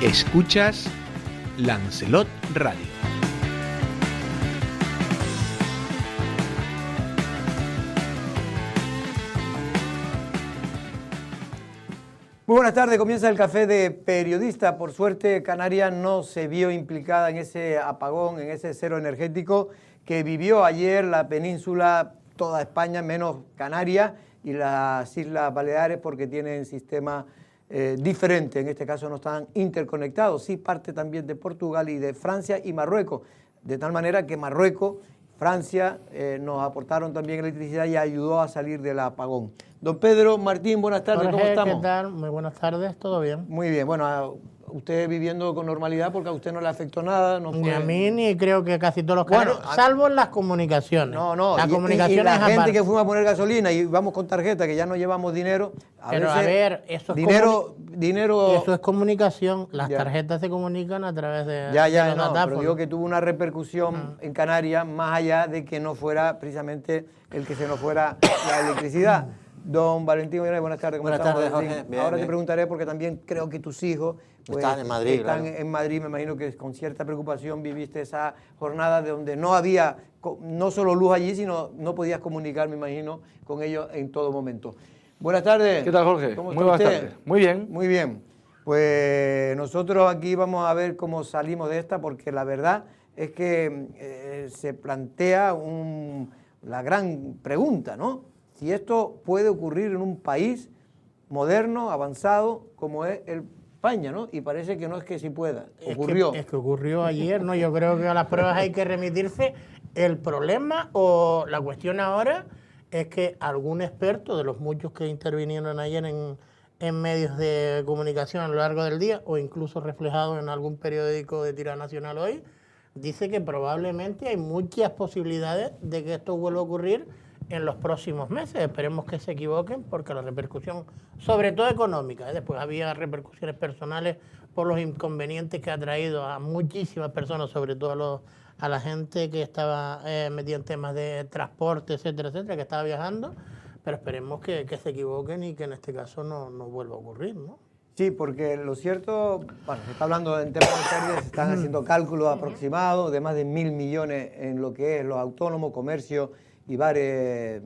Escuchas Lancelot Radio. Muy buenas tardes, comienza el Café de Periodista. Por suerte, Canarias no se vio implicada en ese apagón, en ese cero energético que vivió ayer la península, toda España, menos Canarias y las Islas Baleares, porque tienen sistemas diferentes. En este caso no están interconectados. Sí, parte también de Portugal y de Francia y Marruecos. De tal manera que Marruecos, Francia, nos aportaron también electricidad y ayudó a salir del apagón. Don Pedro Martín, buenas tardes, Jorge, ¿cómo estamos? ¿qué tal? Muy buenas tardes, ¿todo bien? Muy bien, bueno, usted viviendo con normalidad porque a usted no le afectó nada. No fue... Ni a mí, ni creo que casi todos los canarios, salvo en las comunicaciones. No, las comunicaciones y la gente aparte. que fuimos a poner gasolina y vamos con tarjeta, que ya no llevamos dinero. Pero a ver, eso es dinero... Eso es comunicación, las Ya. tarjetas se comunican a través de Ya, los no, datáfonos. pero digo que tuvo una repercusión en Canarias más allá de que no fuera precisamente el que se nos fuera la electricidad. Don Valentín, buenas tardes. ¿Cómo Buenas estamos, tardes, Valentín? Jorge. Bien, Ahora bien. te preguntaré porque también creo que tus hijos pues, Están en Madrid, están claro. en Madrid. Me imagino que con cierta preocupación viviste esa jornada de donde no había no solo luz allí, sino no podías comunicar, me imagino, con ellos en todo momento. Buenas tardes. ¿Qué tal, Jorge? ¿Cómo Muy está buenas usted? tardes. Muy bien. Muy bien. Pues nosotros aquí vamos a ver cómo salimos de esta, porque la verdad es que se plantea la gran pregunta, ¿no? Si esto puede ocurrir en un país moderno, avanzado, como es España, ¿no? Y parece que no es que sí pueda. Ocurrió. Es que ocurrió ayer, ¿no? Yo creo que a las pruebas hay que remitirse. El problema o la cuestión ahora es que algún experto de los muchos que intervinieron ayer en medios de comunicación a lo largo del día, o incluso reflejado en algún periódico de tirada nacional hoy, dice que probablemente hay muchas posibilidades de que esto vuelva a ocurrir en los próximos meses. Esperemos que se equivoquen, porque la repercusión, sobre todo económica, después había repercusiones personales por los inconvenientes que ha traído a muchísimas personas, sobre todo a la gente que estaba metida en temas de transporte, etcétera, etcétera, que estaba viajando, pero esperemos que se equivoquen y que en este caso no vuelva a ocurrir, ¿no? Sí, porque lo cierto, bueno, se está hablando en temas de pérdidas, se están haciendo cálculos aproximados de más de 1.000 millones en lo que es los autónomos, comercio y bares,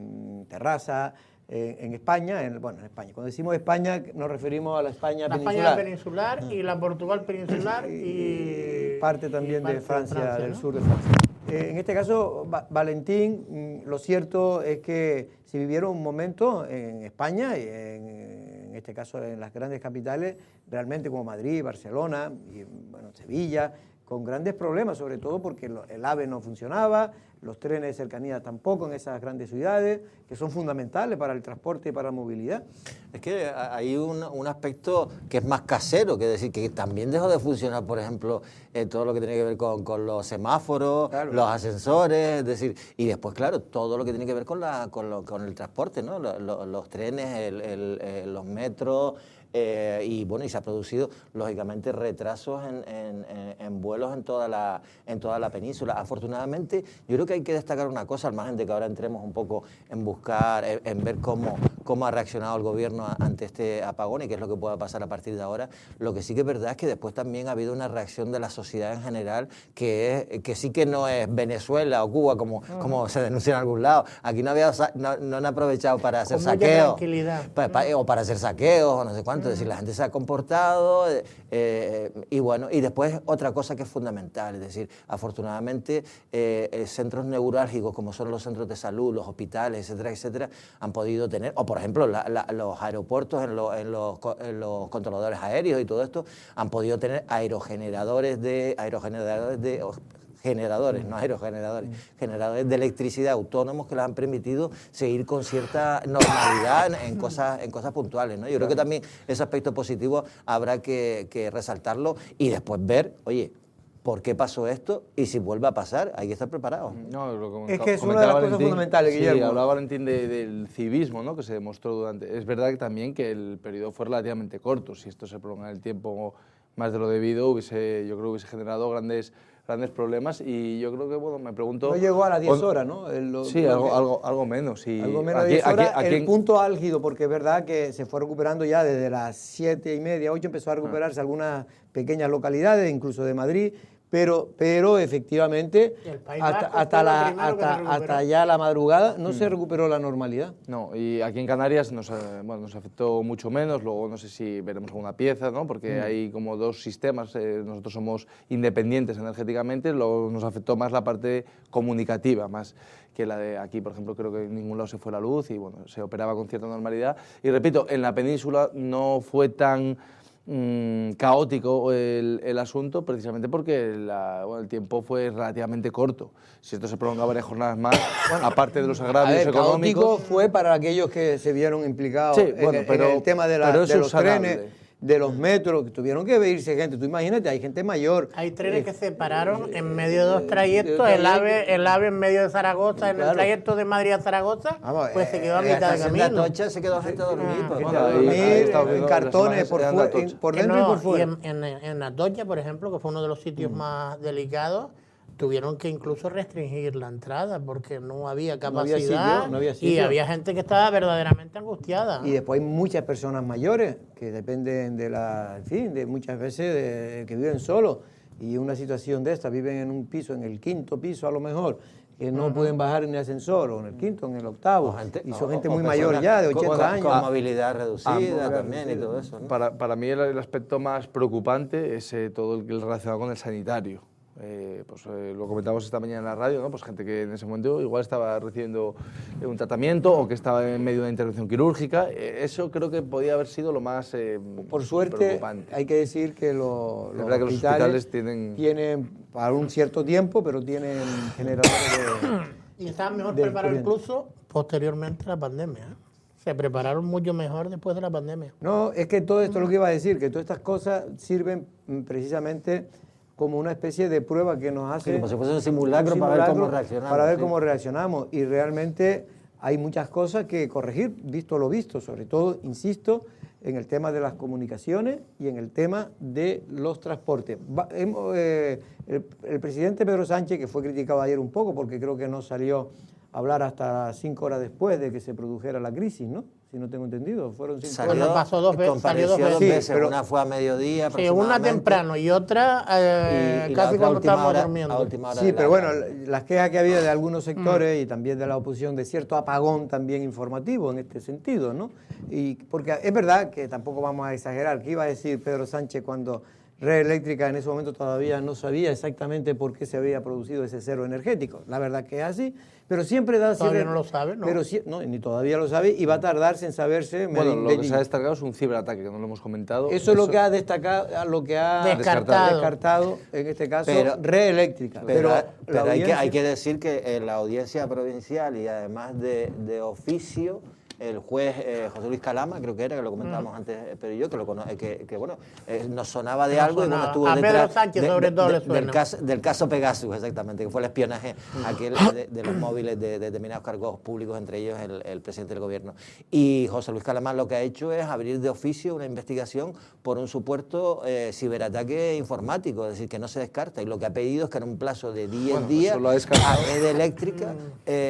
terrazas en España. En España. Cuando decimos España nos referimos a la España peninsular. La España peninsular y la Portugal peninsular y parte también parte de Francia, del ¿no? sur de Francia. En este caso, Valentín, lo cierto es que se vivieron un momento en España, y en este caso en las grandes capitales, realmente como Madrid, Barcelona y Sevilla, con grandes problemas, sobre todo porque el AVE no funcionaba, los trenes de cercanía tampoco en esas grandes ciudades, que son fundamentales para el transporte y para la movilidad. Es que hay un aspecto que es más casero, que decir, que también dejó de funcionar, por ejemplo, todo lo que tiene que ver con los semáforos, claro, los ascensores, es decir, y después, claro, todo lo que tiene que ver con el transporte, ¿no? Los trenes, los metros. Y se ha producido lógicamente retrasos en vuelos en toda la península. Afortunadamente, yo creo que hay que destacar una cosa, al margen de que ahora entremos un poco en buscar, en ver cómo ha reaccionado el gobierno ante este apagón y qué es lo que pueda pasar a partir de ahora. Lo que sí que es verdad es que después también ha habido una reacción de la sociedad en general que sí que no es Venezuela o Cuba como se denuncia en algún lado. Aquí no han aprovechado para hacer saqueos o para hacer saqueos o no sé cuánto. Es decir, la gente se ha comportado y después otra cosa que es fundamental, es decir, afortunadamente centros neurálgicos como son los centros de salud, los hospitales, etcétera, etcétera, han podido tener, o por ejemplo los aeropuertos en los controladores aéreos y todo esto, han podido tener generadores de generadores de electricidad autónomos que les han permitido seguir con cierta normalidad en cosas puntuales, ¿no? Yo creo que también ese aspecto positivo habrá que resaltarlo y después ver, oye, ¿por qué pasó esto? Y si vuelve a pasar, hay que estar preparados. No, es que es una de las cosas fundamentales, Guillermo. Sí, hablaba Valentín del civismo, ¿no?, que se demostró durante... Es verdad que también que el periodo fue relativamente corto. Si esto se prolonga en el tiempo más de lo debido, yo creo que hubiese generado grandes problemas. Y yo creo que, bueno, me pregunto... No llegó a las 10 horas, ¿no? Sí, algo menos. Y algo menos de 10 horas. El punto álgido, porque es verdad que se fue recuperando ya desde las 7:30, 8, empezó a recuperarse algunas pequeñas localidades, incluso de Madrid, pero efectivamente hasta ya la madrugada no se recuperó la normalidad. No, y aquí en Canarias nos afectó mucho menos. Luego no sé si veremos alguna pieza, ¿no? Porque hay como dos sistemas. Nosotros somos independientes energéticamente, luego nos afectó más la parte comunicativa, más que la de aquí. Por ejemplo, creo que en ningún lado se fue la luz y bueno, se operaba con cierta normalidad. Y repito, en la península no fue tan caótico el asunto, precisamente porque el tiempo fue relativamente corto. Si esto se prolongaba varias jornadas más, aparte de los agravios económicos... Caótico fue para aquellos que se vieron implicados en el tema de los trenes, de los metros, que tuvieron que irse gente. Tú imagínate, hay gente mayor. Hay trenes que se pararon en medio de dos trayectos, el AVE en medio de Zaragoza, en el trayecto de Madrid a Zaragoza, pues se quedó a mitad de camino. Atocha se quedó gente a dormir. En cartones, por dentro y por fuera. Y en Atocha, por ejemplo, que fue uno de los sitios más delicados, tuvieron que incluso restringir la entrada porque no había capacidad, no había sitio. Y había gente que estaba verdaderamente angustiada. Y después hay muchas personas mayores que dependen de muchas veces que viven solos, y una situación de esta, viven en un piso, en el 5.º piso a lo mejor, que no pueden bajar en el ascensor, o en el 5.º, en el 8.º, y son gente muy mayor ya, de 80 años. Con movilidad reducida también y todo eso, ¿no? Para mí el aspecto más preocupante es todo el relacionado con el sanitario. Lo comentamos esta mañana en la radio, ¿no? Pues gente que en ese momento igual estaba recibiendo un tratamiento o que estaba en medio de una intervención quirúrgica. Eso creo que podía haber sido lo más por suerte, preocupante. hay que decir que los hospitales tienen para un cierto tiempo, pero tienen generadores y estaban mejor preparados incluso posteriormente a la pandemia. Se prepararon mucho mejor después de la pandemia. No, es que todo esto es lo que iba a decir, que todas estas cosas sirven precisamente como una especie de prueba que nos hace... Sí, como si fuese un simulacro para ver cómo reaccionamos. Para ver cómo reaccionamos. Y realmente hay muchas cosas que corregir, visto lo visto. Sobre todo, insisto, en el tema de las comunicaciones y en el tema de los transportes. El presidente Pedro Sánchez, que fue criticado ayer un poco porque creo que no salió a hablar hasta 5 horas después de que se produjera la crisis, ¿no? Si no tengo entendido, fueron 5 horas. Bueno, pasó dos veces, salió dos veces. Sí, pero una fue a mediodía. Sí, una temprano y otra y casi cuando estábamos durmiendo. Sí, pero bueno, las quejas que había de algunos sectores y también de la oposición, de cierto apagón también informativo en este sentido, ¿no? Y porque es verdad que tampoco vamos a exagerar. ¿Qué iba a decir Pedro Sánchez cuando Red Eléctrica en ese momento todavía no sabía exactamente por qué se había producido ese cero energético? La verdad que es así, pero siempre da... Todavía no lo sabe, ¿no? Pero no, ni todavía lo sabe y va a tardarse en saberse... Bueno, lo que se ha destacado es un ciberataque, que no lo hemos comentado. Eso es lo que ha destacado, lo que ha descartado en este caso, Red Eléctrica. Pero hay que decir que la audiencia provincial y además de oficio... El juez José Luis Calama, creo que era, que lo comentábamos antes, pero yo, que bueno, nos sonaba de algo y bueno, estuvo a detrás Pedro Sánchez sobre todo le suena. Del caso Pegasus, exactamente, que fue el espionaje aquel de los móviles de determinados cargos públicos, entre ellos el presidente del gobierno. Y José Luis Calama lo que ha hecho es abrir de oficio una investigación por un supuesto ciberataque informático, es decir, que no se descarta, y lo que ha pedido es que en un plazo de 10 días a Red Eléctrica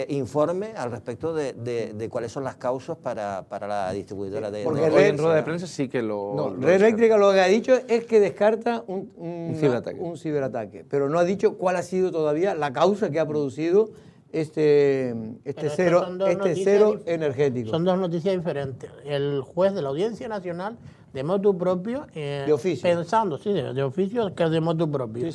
informe al respecto de cuáles son las causas para la distribuidora de... Porque hoy en rueda de prensa sí que lo Red Eléctrica lo que ha dicho es que descarta un ciberataque, pero no ha dicho cuál ha sido todavía la causa que ha producido este cero energético. Son dos noticias diferentes. El juez de la Audiencia Nacional, de motu propio, de oficio. Pensando, sí, de oficio, que es de motu propio,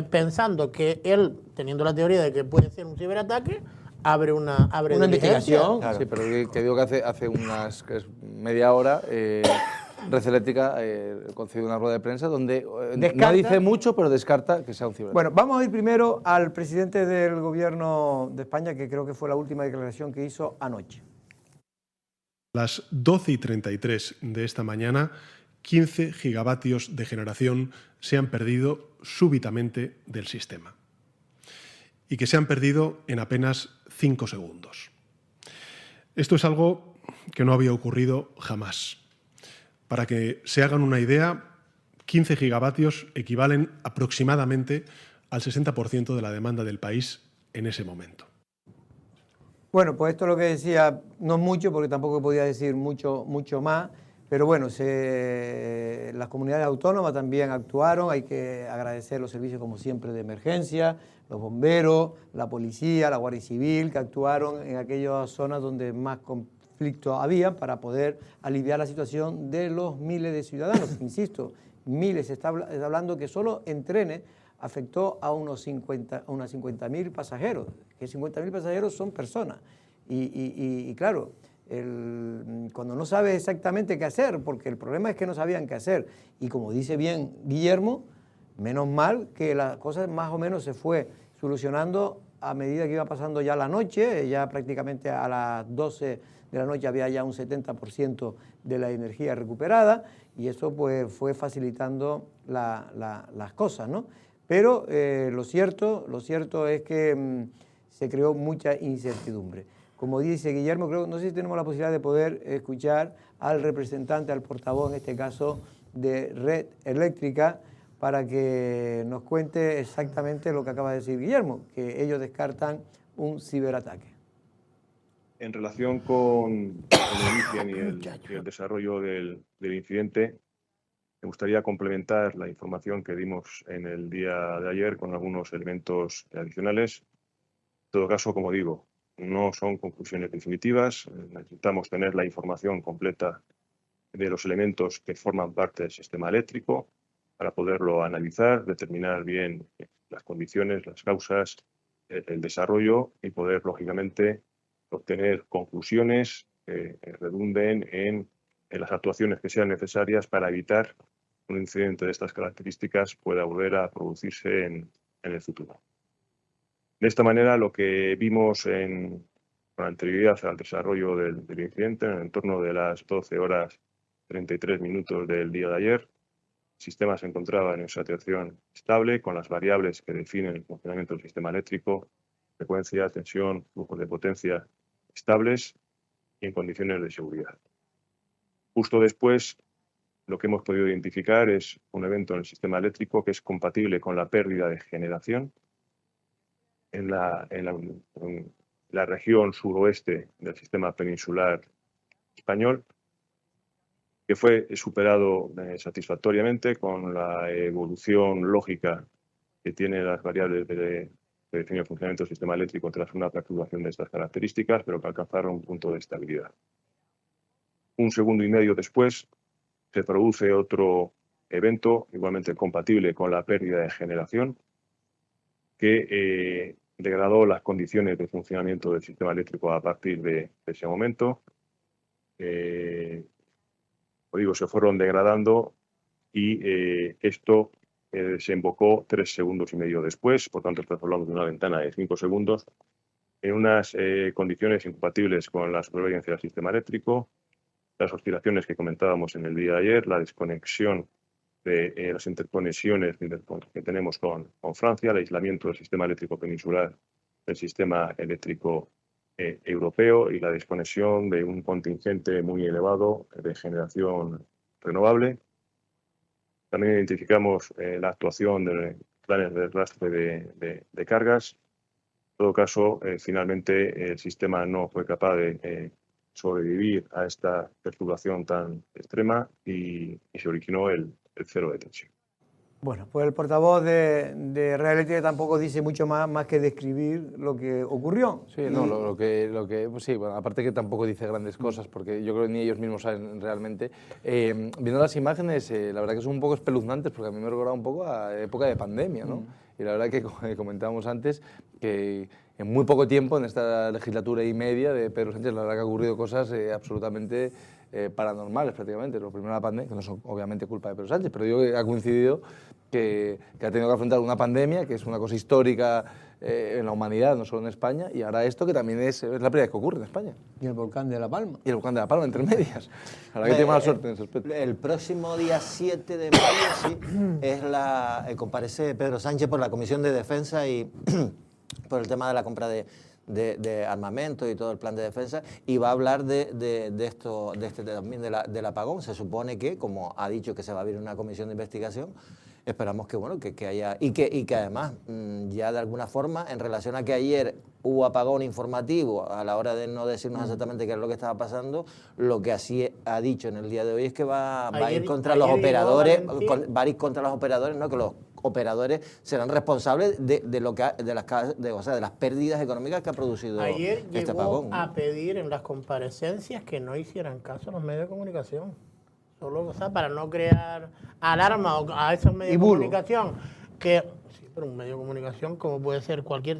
pensando que él, teniendo la teoría de que puede ser un ciberataque, abre una investigación. Claro. Sí, pero que digo que hace unas media hora Red Eléctrica concedió una rueda de prensa donde no dice mucho, pero descarta que sea un ciberataque. Bueno, vamos a ir primero al presidente del gobierno de España, que creo que fue la última declaración que hizo anoche. A las 12:33 de esta mañana, 15 gigavatios de generación se han perdido súbitamente del sistema. Y que se han perdido en apenas 5 segundos. Esto es algo que no había ocurrido jamás. Para que se hagan una idea, 15 gigavatios equivalen aproximadamente al 60% de la demanda del país en ese momento. Bueno, pues esto es lo que decía, no mucho, porque tampoco podía decir mucho más, pero bueno, las comunidades autónomas también actuaron, hay que agradecer los servicios como siempre de emergencia, los bomberos, la policía, la Guardia Civil, que actuaron en aquellas zonas donde más conflicto había para poder aliviar la situación de los miles de ciudadanos. Insisto, miles, se está hablando que solo en trenes afectó a unos 50.000 pasajeros, que 50.000 pasajeros son personas. Y claro, cuando no sabes exactamente qué hacer, porque el problema es que no sabían qué hacer, y como dice bien Guillermo, menos mal que las cosas más o menos se fue solucionando a medida que iba pasando ya la noche, ya prácticamente a las 12 de la noche había ya un 70% de la energía recuperada, y eso pues fue facilitando las cosas, ¿no? Pero lo cierto es que se creó mucha incertidumbre. Como dice Guillermo, no sé si tenemos la posibilidad de poder escuchar al representante, al portavoz, en este caso, de Red Eléctrica, para que nos cuente exactamente lo que acaba de decir Guillermo, que ellos descartan un ciberataque. En relación con el origen y el desarrollo del incidente, me gustaría complementar la información que dimos en el día de ayer con algunos elementos adicionales. En todo caso, como digo, no son conclusiones definitivas. Necesitamos tener la información completa de los elementos que forman parte del sistema eléctrico para poderlo analizar, determinar bien las condiciones, las causas, el desarrollo y poder, lógicamente, obtener conclusiones que redunden en las actuaciones que sean necesarias para evitar un incidente de estas características pueda volver a producirse en el futuro. De esta manera, lo que vimos con anterioridad al desarrollo del incidente, en el entorno de las 12 horas 33 minutos del día de ayer, el sistema se encontraba en una situación estable con las variables que definen el funcionamiento del sistema eléctrico, frecuencia, tensión, flujos de potencia estables y en condiciones de seguridad. Justo después, lo que hemos podido identificar es un evento en el sistema eléctrico que es compatible con la pérdida de generación en la región suroeste del sistema peninsular español, que fue superado satisfactoriamente con la evolución lógica que tienen las variables que definen el funcionamiento del sistema eléctrico tras una fluctuación de estas características, pero que alcanzaron un punto de estabilidad. Un segundo y medio después, se produce otro evento igualmente compatible con la pérdida de generación que degradó las condiciones de funcionamiento del sistema eléctrico a partir de ese momento. Como digo, se fueron degradando y esto desembocó 3 segundos y medio después, por tanto estamos hablando de una ventana de 5 segundos, en unas condiciones incompatibles con la supervivencia del sistema eléctrico, las oscilaciones que comentábamos en el día de ayer, la desconexión de las interconexiones que tenemos con Francia, el aislamiento del sistema eléctrico peninsular del sistema eléctrico europeo y la desconexión de un contingente muy elevado de generación renovable. También identificamos la actuación de planes de rastre de cargas. En todo caso, finalmente el sistema no fue capaz de sobrevivir a esta perturbación tan extrema y se originó el cero de tensión. Bueno, pues el portavoz de Red Eléctrica tampoco dice mucho más que describir lo que ocurrió. Sí, no, pues sí, bueno, aparte que tampoco dice grandes cosas, porque yo creo que ni ellos mismos saben realmente. Viendo las imágenes, la verdad que son un poco espeluznantes, porque a mí me recordaba un poco a época de pandemia, ¿no? Y la verdad que comentábamos antes que en muy poco tiempo, en esta legislatura y media de Pedro Sánchez, la verdad que ha ocurrido cosas absolutamente paranormales prácticamente. Lo primero, la pandemia, que no son obviamente culpa de Pedro Sánchez, pero digo que ha coincidido que ha tenido que afrontar una pandemia, que es una cosa histórica en la humanidad, no solo en España, y ahora esto que también es la primera vez que ocurre en España. Y el volcán de La Palma. Y el volcán de La Palma, entre medias. La verdad que tiene mala suerte en ese aspecto. El próximo día 7 de mayo comparece Pedro Sánchez por la Comisión de Defensa y por el tema de la compra de de armamento y todo el plan de defensa, y va a hablar también del apagón. Se supone que, como ha dicho, que se va a abrir una comisión de investigación. Esperamos que, bueno, que haya, y que además ya de alguna forma, en relación a que ayer hubo apagón informativo a la hora de no decirnos exactamente qué es lo que estaba pasando, lo que así ha dicho en el día de hoy es que va a ir contra los operadores, va a ir contra los operadores, ¿no? Que los operadores serán responsables de las pérdidas económicas que ha producido ayer este llegó apagón, ¿no? a pedir en las comparecencias que no hicieran caso a los medios de comunicación. Solo, o sea, para no crear alarma a esos medios de comunicación. Que, sí, pero un medio de comunicación, como puede ser cualquier...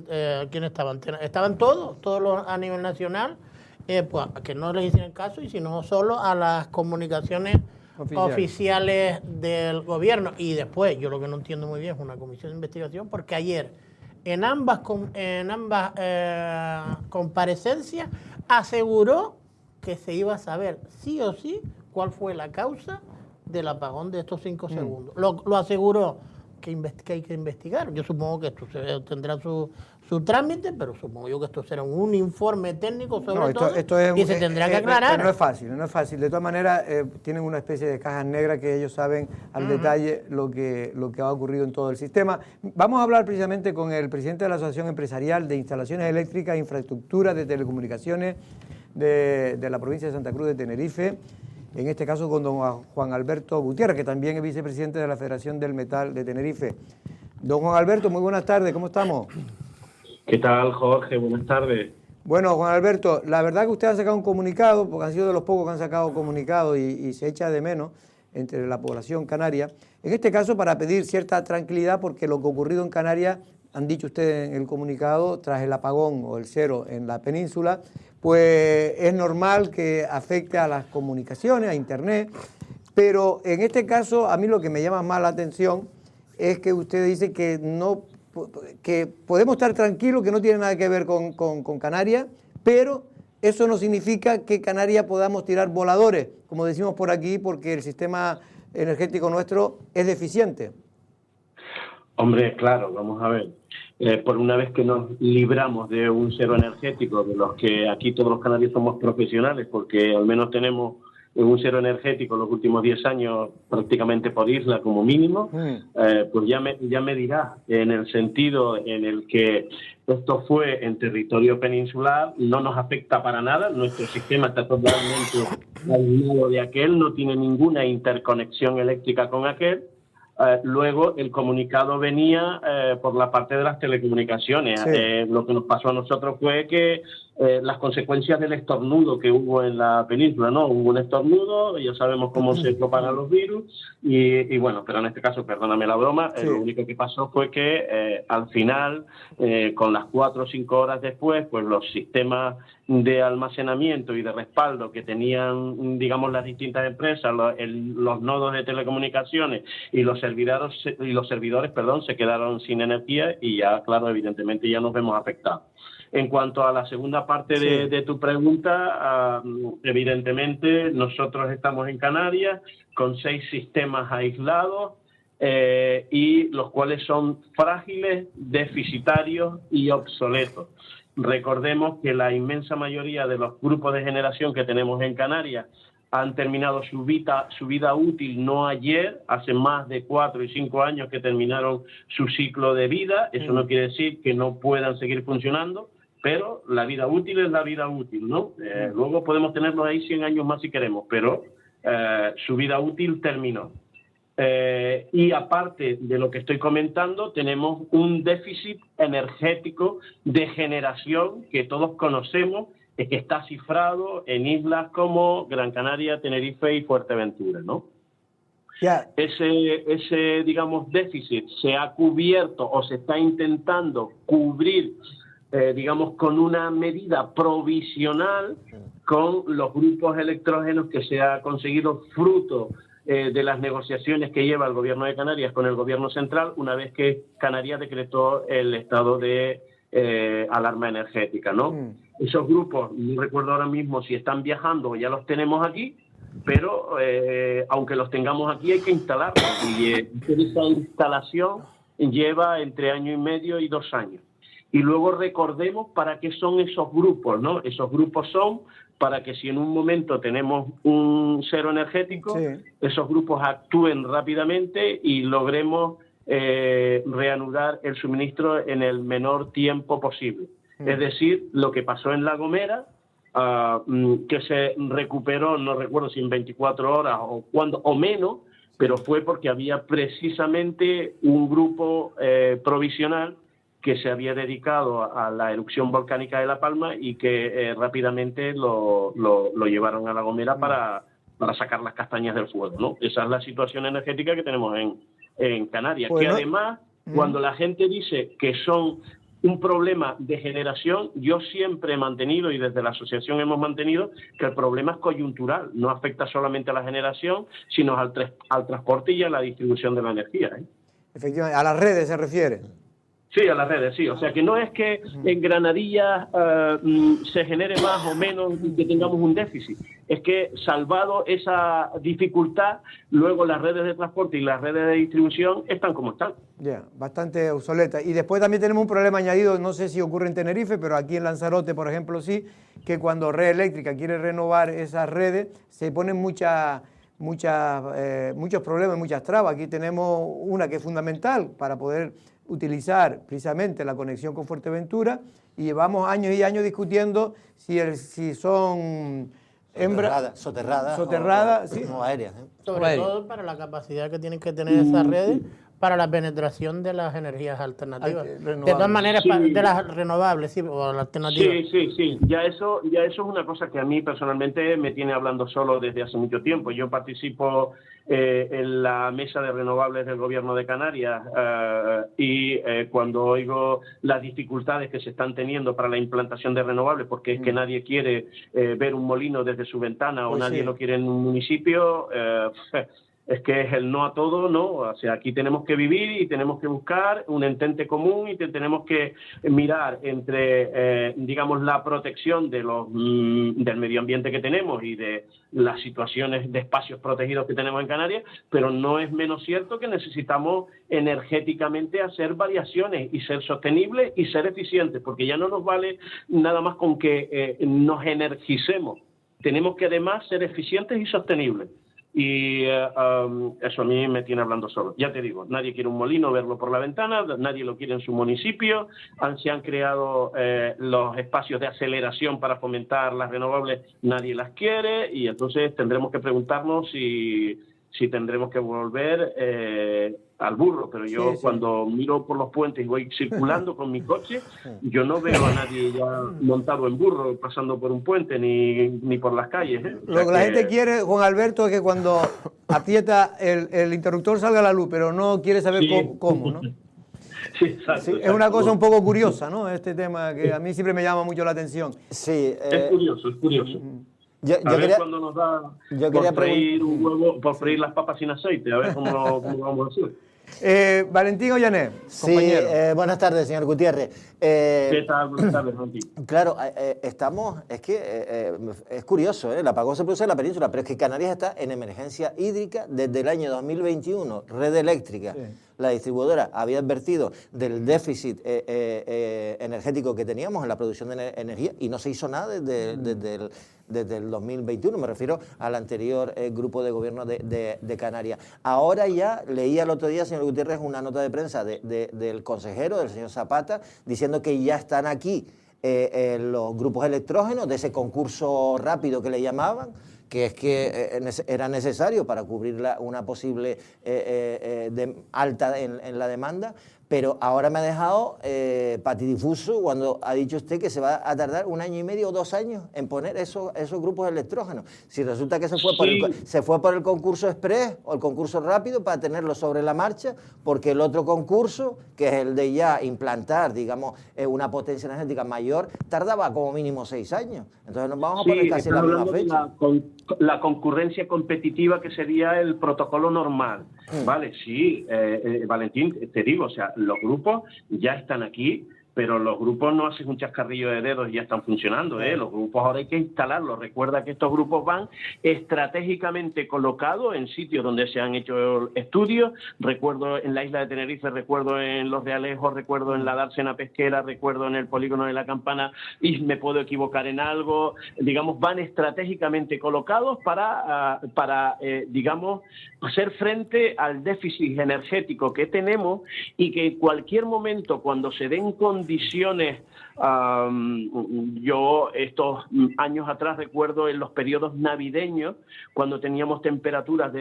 ¿quién estaban? Estaban todos los a nivel nacional, pues que no les hicieran caso, y sino solo a las comunicaciones oficiales del gobierno. Y después, yo lo que no entiendo muy bien es una comisión de investigación, porque ayer en ambas comparecencias aseguró que se iba a saber sí o sí cuál fue la causa del apagón de estos 5 segundos. Lo aseguró que hay que investigar. Yo supongo que esto tendrá su trámite, pero supongo yo que esto será un informe técnico sobre todo y se tendrá que aclarar. No es fácil. De todas maneras, tienen una especie de cajas negras que ellos saben al detalle lo que ha ocurrido en todo el sistema. Vamos a hablar precisamente con el presidente de la Asociación Empresarial de Instalaciones Eléctricas e Infraestructuras de Telecomunicaciones de la provincia de Santa Cruz de Tenerife, en este caso con don Juan Alberto Gutiérrez, que también es vicepresidente de la Federación del Metal de Tenerife. Don Juan Alberto, muy buenas tardes, ¿cómo estamos? ¿Qué tal, Jorge? Buenas tardes. Bueno, Juan Alberto, la verdad que ustedes han sacado un comunicado, porque han sido de los pocos que han sacado comunicado y se echa de menos entre la población canaria. En este caso, para pedir cierta tranquilidad, porque lo que ha ocurrido en Canarias, han dicho ustedes en el comunicado, tras el apagón o el cero en la península, pues es normal que afecte a las comunicaciones, a Internet, pero en este caso a mí lo que me llama más la atención es que usted dice que podemos estar tranquilos, que no tiene nada que ver con Canarias, pero eso no significa que Canarias podamos tirar voladores, como decimos por aquí, porque el sistema energético nuestro es deficiente. Hombre, claro, vamos a ver. Por una vez que nos libramos de un cero energético, de los que aquí todos los canarios somos profesionales, porque al menos tenemos un cero energético en los últimos 10 años prácticamente por isla como mínimo, pues ya me dirá, en el sentido en el que esto fue en territorio peninsular, no nos afecta para nada, nuestro sistema está totalmente aislado de aquel, no tiene ninguna interconexión eléctrica con aquel. Luego el comunicado venía por la parte de las telecomunicaciones. Sí. Lo que nos pasó a nosotros fue que las consecuencias del estornudo que hubo en la península, ¿no? Hubo un estornudo, ya sabemos cómo se propagan los virus y bueno, pero en este caso, perdóname la broma, sí. Lo único que pasó fue que al final, con las 4 o 5 horas después, pues los sistemas de almacenamiento y de respaldo que tenían, digamos, las distintas empresas, los nodos de telecomunicaciones y los servidores, se quedaron sin energía y ya, claro, evidentemente ya nos vemos afectados. En cuanto a la segunda parte de tu pregunta, evidentemente nosotros estamos en Canarias con 6 sistemas aislados y los cuales son frágiles, deficitarios y obsoletos. Recordemos que la inmensa mayoría de los grupos de generación que tenemos en Canarias han terminado su vida útil no ayer, hace más de 4 y 5 años que terminaron su ciclo de vida. Eso no quiere decir que no puedan seguir funcionando, pero la vida útil es la vida útil, ¿no? Luego podemos tenerlos ahí 100 años más si queremos, pero su vida útil terminó. Y aparte de lo que estoy comentando, tenemos un déficit energético de generación que todos conocemos, que está cifrado en islas como Gran Canaria, Tenerife y Fuerteventura, ¿no? Yeah. Ese, digamos, déficit se ha cubierto o se está intentando cubrir, digamos, con una medida provisional con los grupos electrógenos que se ha conseguido fruto de las negociaciones que lleva el Gobierno de Canarias con el Gobierno central una vez que Canarias decretó el estado de alarma energética, ¿no? Esos grupos, no recuerdo ahora mismo si están viajando o ya los tenemos aquí, pero aunque los tengamos aquí hay que instalarlos y esa instalación lleva entre 1 año y medio y 2 años. y luego recordemos para qué son esos grupos, ¿no? Esos grupos son para que si en un momento tenemos un cero energético, Sí. esos grupos actúen rápidamente y logremos reanudar el suministro en el menor tiempo posible. Es decir, lo que pasó en La Gomera, que se recuperó, no recuerdo si en 24 horas o cuándo, o menos, pero fue porque había precisamente un grupo provisional que se había dedicado a la erupción volcánica de La Palma y que rápidamente lo llevaron a La Gomera para sacar las castañas del fuego, ¿no? Esa es la situación energética que tenemos en Canarias, Pues que no- además, cuando la gente dice que son un problema de generación, yo siempre he mantenido, y desde la asociación hemos mantenido, que el problema es coyuntural, no afecta solamente a la generación, sino al transporte y a la distribución de la energía, ¿eh? Efectivamente, a las redes se refiere. Sí, a las redes, sí. O sea, que no es que en Granadilla se genere más o menos y que tengamos un déficit. Es que, salvado esa dificultad, luego las redes de transporte y las redes de distribución están como están. Ya, bastante obsoleta. Y después también tenemos un problema añadido, no sé si ocurre en Tenerife, pero aquí en Lanzarote, por ejemplo, sí, que cuando Red Eléctrica quiere renovar esas redes, se ponen muchos problemas, muchas trabas. Aquí tenemos una que es fundamental para poder utilizar precisamente la conexión con Fuerteventura, y llevamos años y años discutiendo si son hembras soterradas sí. o aéreas, ¿eh? Sobre Bueno. todo para la capacidad que tienen que tener esas redes para la penetración de las energías alternativas. Renovables. De todas maneras, Sí. De las renovables, sí, o las alternativas. Sí. Ya eso es una cosa que a mí personalmente me tiene hablando solo desde hace mucho tiempo. Yo participo en la mesa de renovables del Gobierno de Canarias y cuando oigo las dificultades que se están teniendo para la implantación de renovables, porque es que nadie quiere ver un molino desde su ventana o Pues nadie sí. lo quiere en un municipio, es que es el no a todo, ¿no? O sea, aquí tenemos que vivir y tenemos que buscar un entente común y tenemos que mirar entre, digamos, la protección de del medio ambiente que tenemos y de las situaciones de espacios protegidos que tenemos en Canarias, pero no es menos cierto que necesitamos energéticamente hacer variaciones y ser sostenibles y ser eficientes, porque ya no nos vale nada más con que nos energicemos. Tenemos que además ser eficientes y sostenibles. Y eso a mí me tiene hablando solo. Ya te digo, nadie quiere un molino, verlo por la ventana, nadie lo quiere en su municipio, se han creado los espacios de aceleración para fomentar las renovables, nadie las quiere, y entonces tendremos que preguntarnos si tendremos que volver al burro. Pero yo Sí. cuando miro por los puentes y voy circulando con mi coche, yo no veo a nadie ya montado en burro pasando por un puente ni por las calles, ¿eh? O Lo sea que la gente quiere, Juan Alberto, es que cuando aprieta el interruptor salga la luz, pero no quiere saber Sí. cómo, ¿no? Sí, exacto, Sí, es exacto. una cosa un poco curiosa, ¿no? Este tema que a mí siempre me llama mucho la atención. Sí, Es curioso, es curioso. yo A ver quería- cuando nos da yo por quería freír un huevo, por freír las papas sin aceite, a ver cómo lo vamos a hacer. Valentín Ollané, Sí, compañero. buenas tardes, señor Gutiérrez. ¿Qué tal? Buenas tardes, Santi. Claro, es curioso, el apagón se produce en la península, pero es que Canarias está en emergencia hídrica desde el año 2021. Red Eléctrica, la distribuidora, había advertido del déficit energético que teníamos en la producción de energía y no se hizo nada desde el 2021, me refiero al anterior grupo de gobierno de Canarias. Ahora ya leía el otro día, señor Gutiérrez, una nota de prensa del consejero, del señor Zapata, diciendo que ya están aquí los grupos electrógenos de ese concurso rápido que le llamaban, que es que era necesario para cubrir una posible alta en la demanda, pero ahora me ha dejado patidifuso cuando ha dicho usted que se va a tardar 1 año y medio o 2 años en poner esos grupos electrógenos. Si resulta que se fue por el concurso express o el concurso rápido para tenerlo sobre la marcha, porque el otro concurso, que es el de ya implantar, digamos, una potencia energética mayor, tardaba como mínimo 6 años. Entonces nos vamos a poner casi estamos la misma hablando de fecha. la concurrencia competitiva, que sería el protocolo normal. Vale, sí, Valentín, te digo, o sea, los grupos ya están aquí, pero los grupos no hacen un chascarrillo de dedos y ya están funcionando, ¿eh? Los grupos ahora hay que instalarlos. Recuerda que estos grupos van estratégicamente colocados en sitios donde se han hecho estudios. Recuerdo en la isla de Tenerife, recuerdo en Los de Alejo, recuerdo en la dársena pesquera, recuerdo en el polígono de La Campana, y me puedo equivocar en algo. Digamos, van estratégicamente colocados para digamos, hacer frente al déficit energético que tenemos, y que en cualquier momento, cuando se den condiciones, yo estos años atrás recuerdo en los periodos navideños, cuando teníamos temperaturas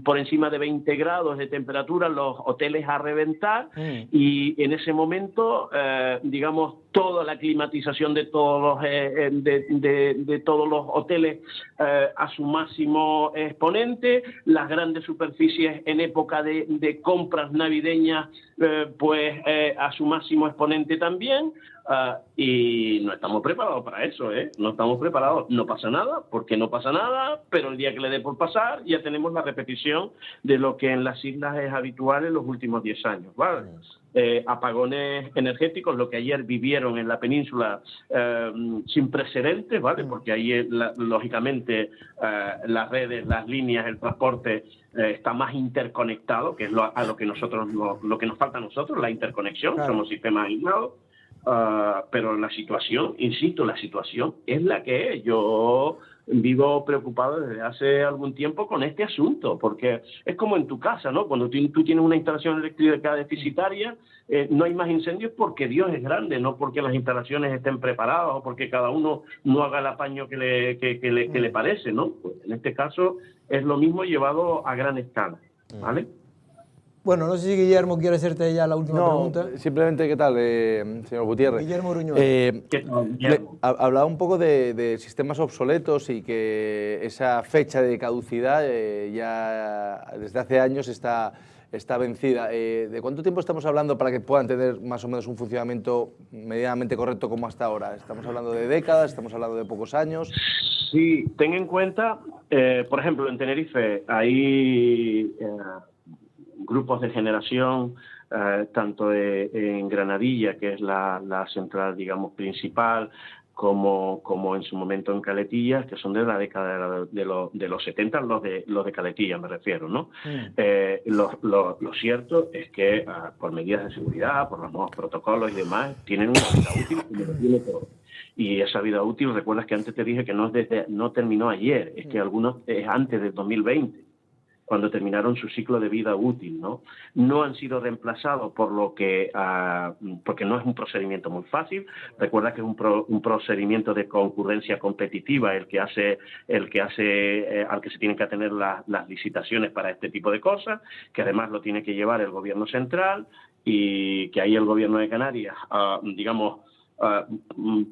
por encima de 20 grados de temperatura, los hoteles a reventar, y en ese momento, digamos, toda la climatización de todos los hoteles a su máximo exponente, las grandes superficies en época de compras navideñas a su máximo exponente también, y no estamos preparados para eso, no estamos preparados. No pasa nada, porque no pasa nada, pero el día que le dé por pasar ya tenemos la repetición de lo que en las islas es habitual en los últimos 10 años, ¿vale? Apagones energéticos, lo que ayer vivieron en la península, sin precedentes, ¿vale? Porque ahí, lógicamente, las redes, las líneas, el transporte está más interconectado, que es a lo que lo que nos falta a nosotros, la interconexión. Claro. Somos sistemas aislados, pero la situación, insisto, la situación es la que es. Yo vivo preocupado desde hace algún tiempo con este asunto, porque es como en tu casa, ¿no? Cuando tú tienes una instalación eléctrica deficitaria, no hay más incendios porque Dios es grande, no porque las instalaciones estén preparadas o porque cada uno no haga el apaño que le parece, ¿no? Pues en este caso es lo mismo llevado a gran escala, ¿vale? Bueno, no sé si Guillermo quiere hacerte ya la última pregunta. Simplemente, ¿qué tal, señor Gutiérrez? Guillermo Uruñuela. Hablaba un poco de sistemas obsoletos y que esa fecha de caducidad ya desde hace años está vencida. ¿De cuánto tiempo estamos hablando para que puedan tener más o menos un funcionamiento medianamente correcto como hasta ahora? ¿Estamos hablando de décadas? ¿Estamos hablando de pocos años? Sí, ten en cuenta, por ejemplo, en Tenerife hay grupos de generación, tanto en Granadilla, que es la central, digamos, principal, como en su momento en Caletillas, que son de la década de los 70, los de Caletillas me refiero, ¿no? Lo cierto es que por medidas de seguridad, por los nuevos protocolos y demás, tienen una vida útil como lo tiene todo. Y esa vida útil, recuerdas que antes te dije que no terminó ayer, es que algunos es antes del 2020. Cuando terminaron su ciclo de vida útil, ¿no? No han sido reemplazados porque no es un procedimiento muy fácil. Recuerda que es un procedimiento de concurrencia competitiva al que se tienen que atener las licitaciones para este tipo de cosas, que además lo tiene que llevar el gobierno central, y que ahí el gobierno de Canarias,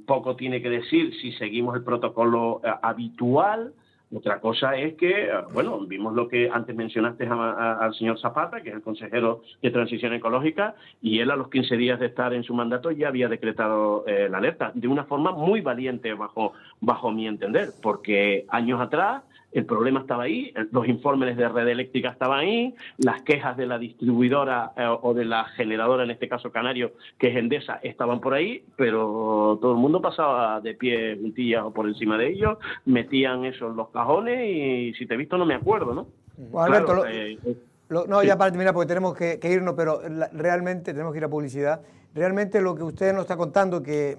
poco tiene que decir si seguimos el protocolo habitual. Otra cosa es que, bueno, vimos lo que antes mencionaste al señor Zapata, que es el consejero de Transición Ecológica, y él a los 15 días de estar en su mandato ya había decretado la alerta, de una forma muy valiente bajo mi entender, porque años atrás el problema estaba ahí, los informes de Red Eléctrica estaban ahí, las quejas de la distribuidora o de la generadora, en este caso Canario, que es Endesa, estaban por ahí, pero todo el mundo pasaba de pie juntillas o por encima de ellos, metían eso en los cajones y si te he visto no me acuerdo, ¿no? Bueno, Alberto, claro, ya para terminar, porque tenemos que irnos, pero realmente tenemos que ir a publicidad. Realmente lo que usted nos está contando, que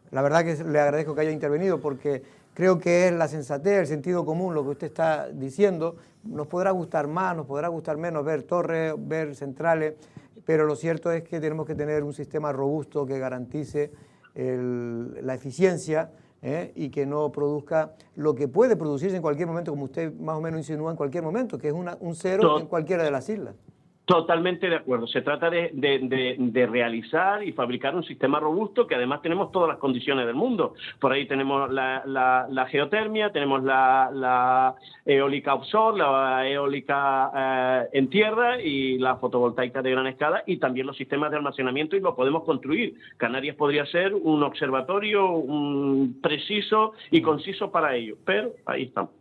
la verdad que le agradezco que haya intervenido, porque creo que es la sensatez, el sentido común, lo que usted está diciendo. Nos podrá gustar más, nos podrá gustar menos ver torres, ver centrales, pero lo cierto es que tenemos que tener un sistema robusto que garantice la eficiencia, y que no produzca lo que puede producirse en cualquier momento, como usted más o menos insinúa, en cualquier momento, que es un cero en cualquiera de las islas. Totalmente de acuerdo. Se trata de realizar y fabricar un sistema robusto, que además tenemos todas las condiciones del mundo. Por ahí tenemos la geotermia, tenemos la eólica offshore, la eólica en tierra y la fotovoltaica de gran escala, y también los sistemas de almacenamiento, y lo podemos construir. Canarias podría ser un observatorio preciso y conciso para ello, pero ahí estamos.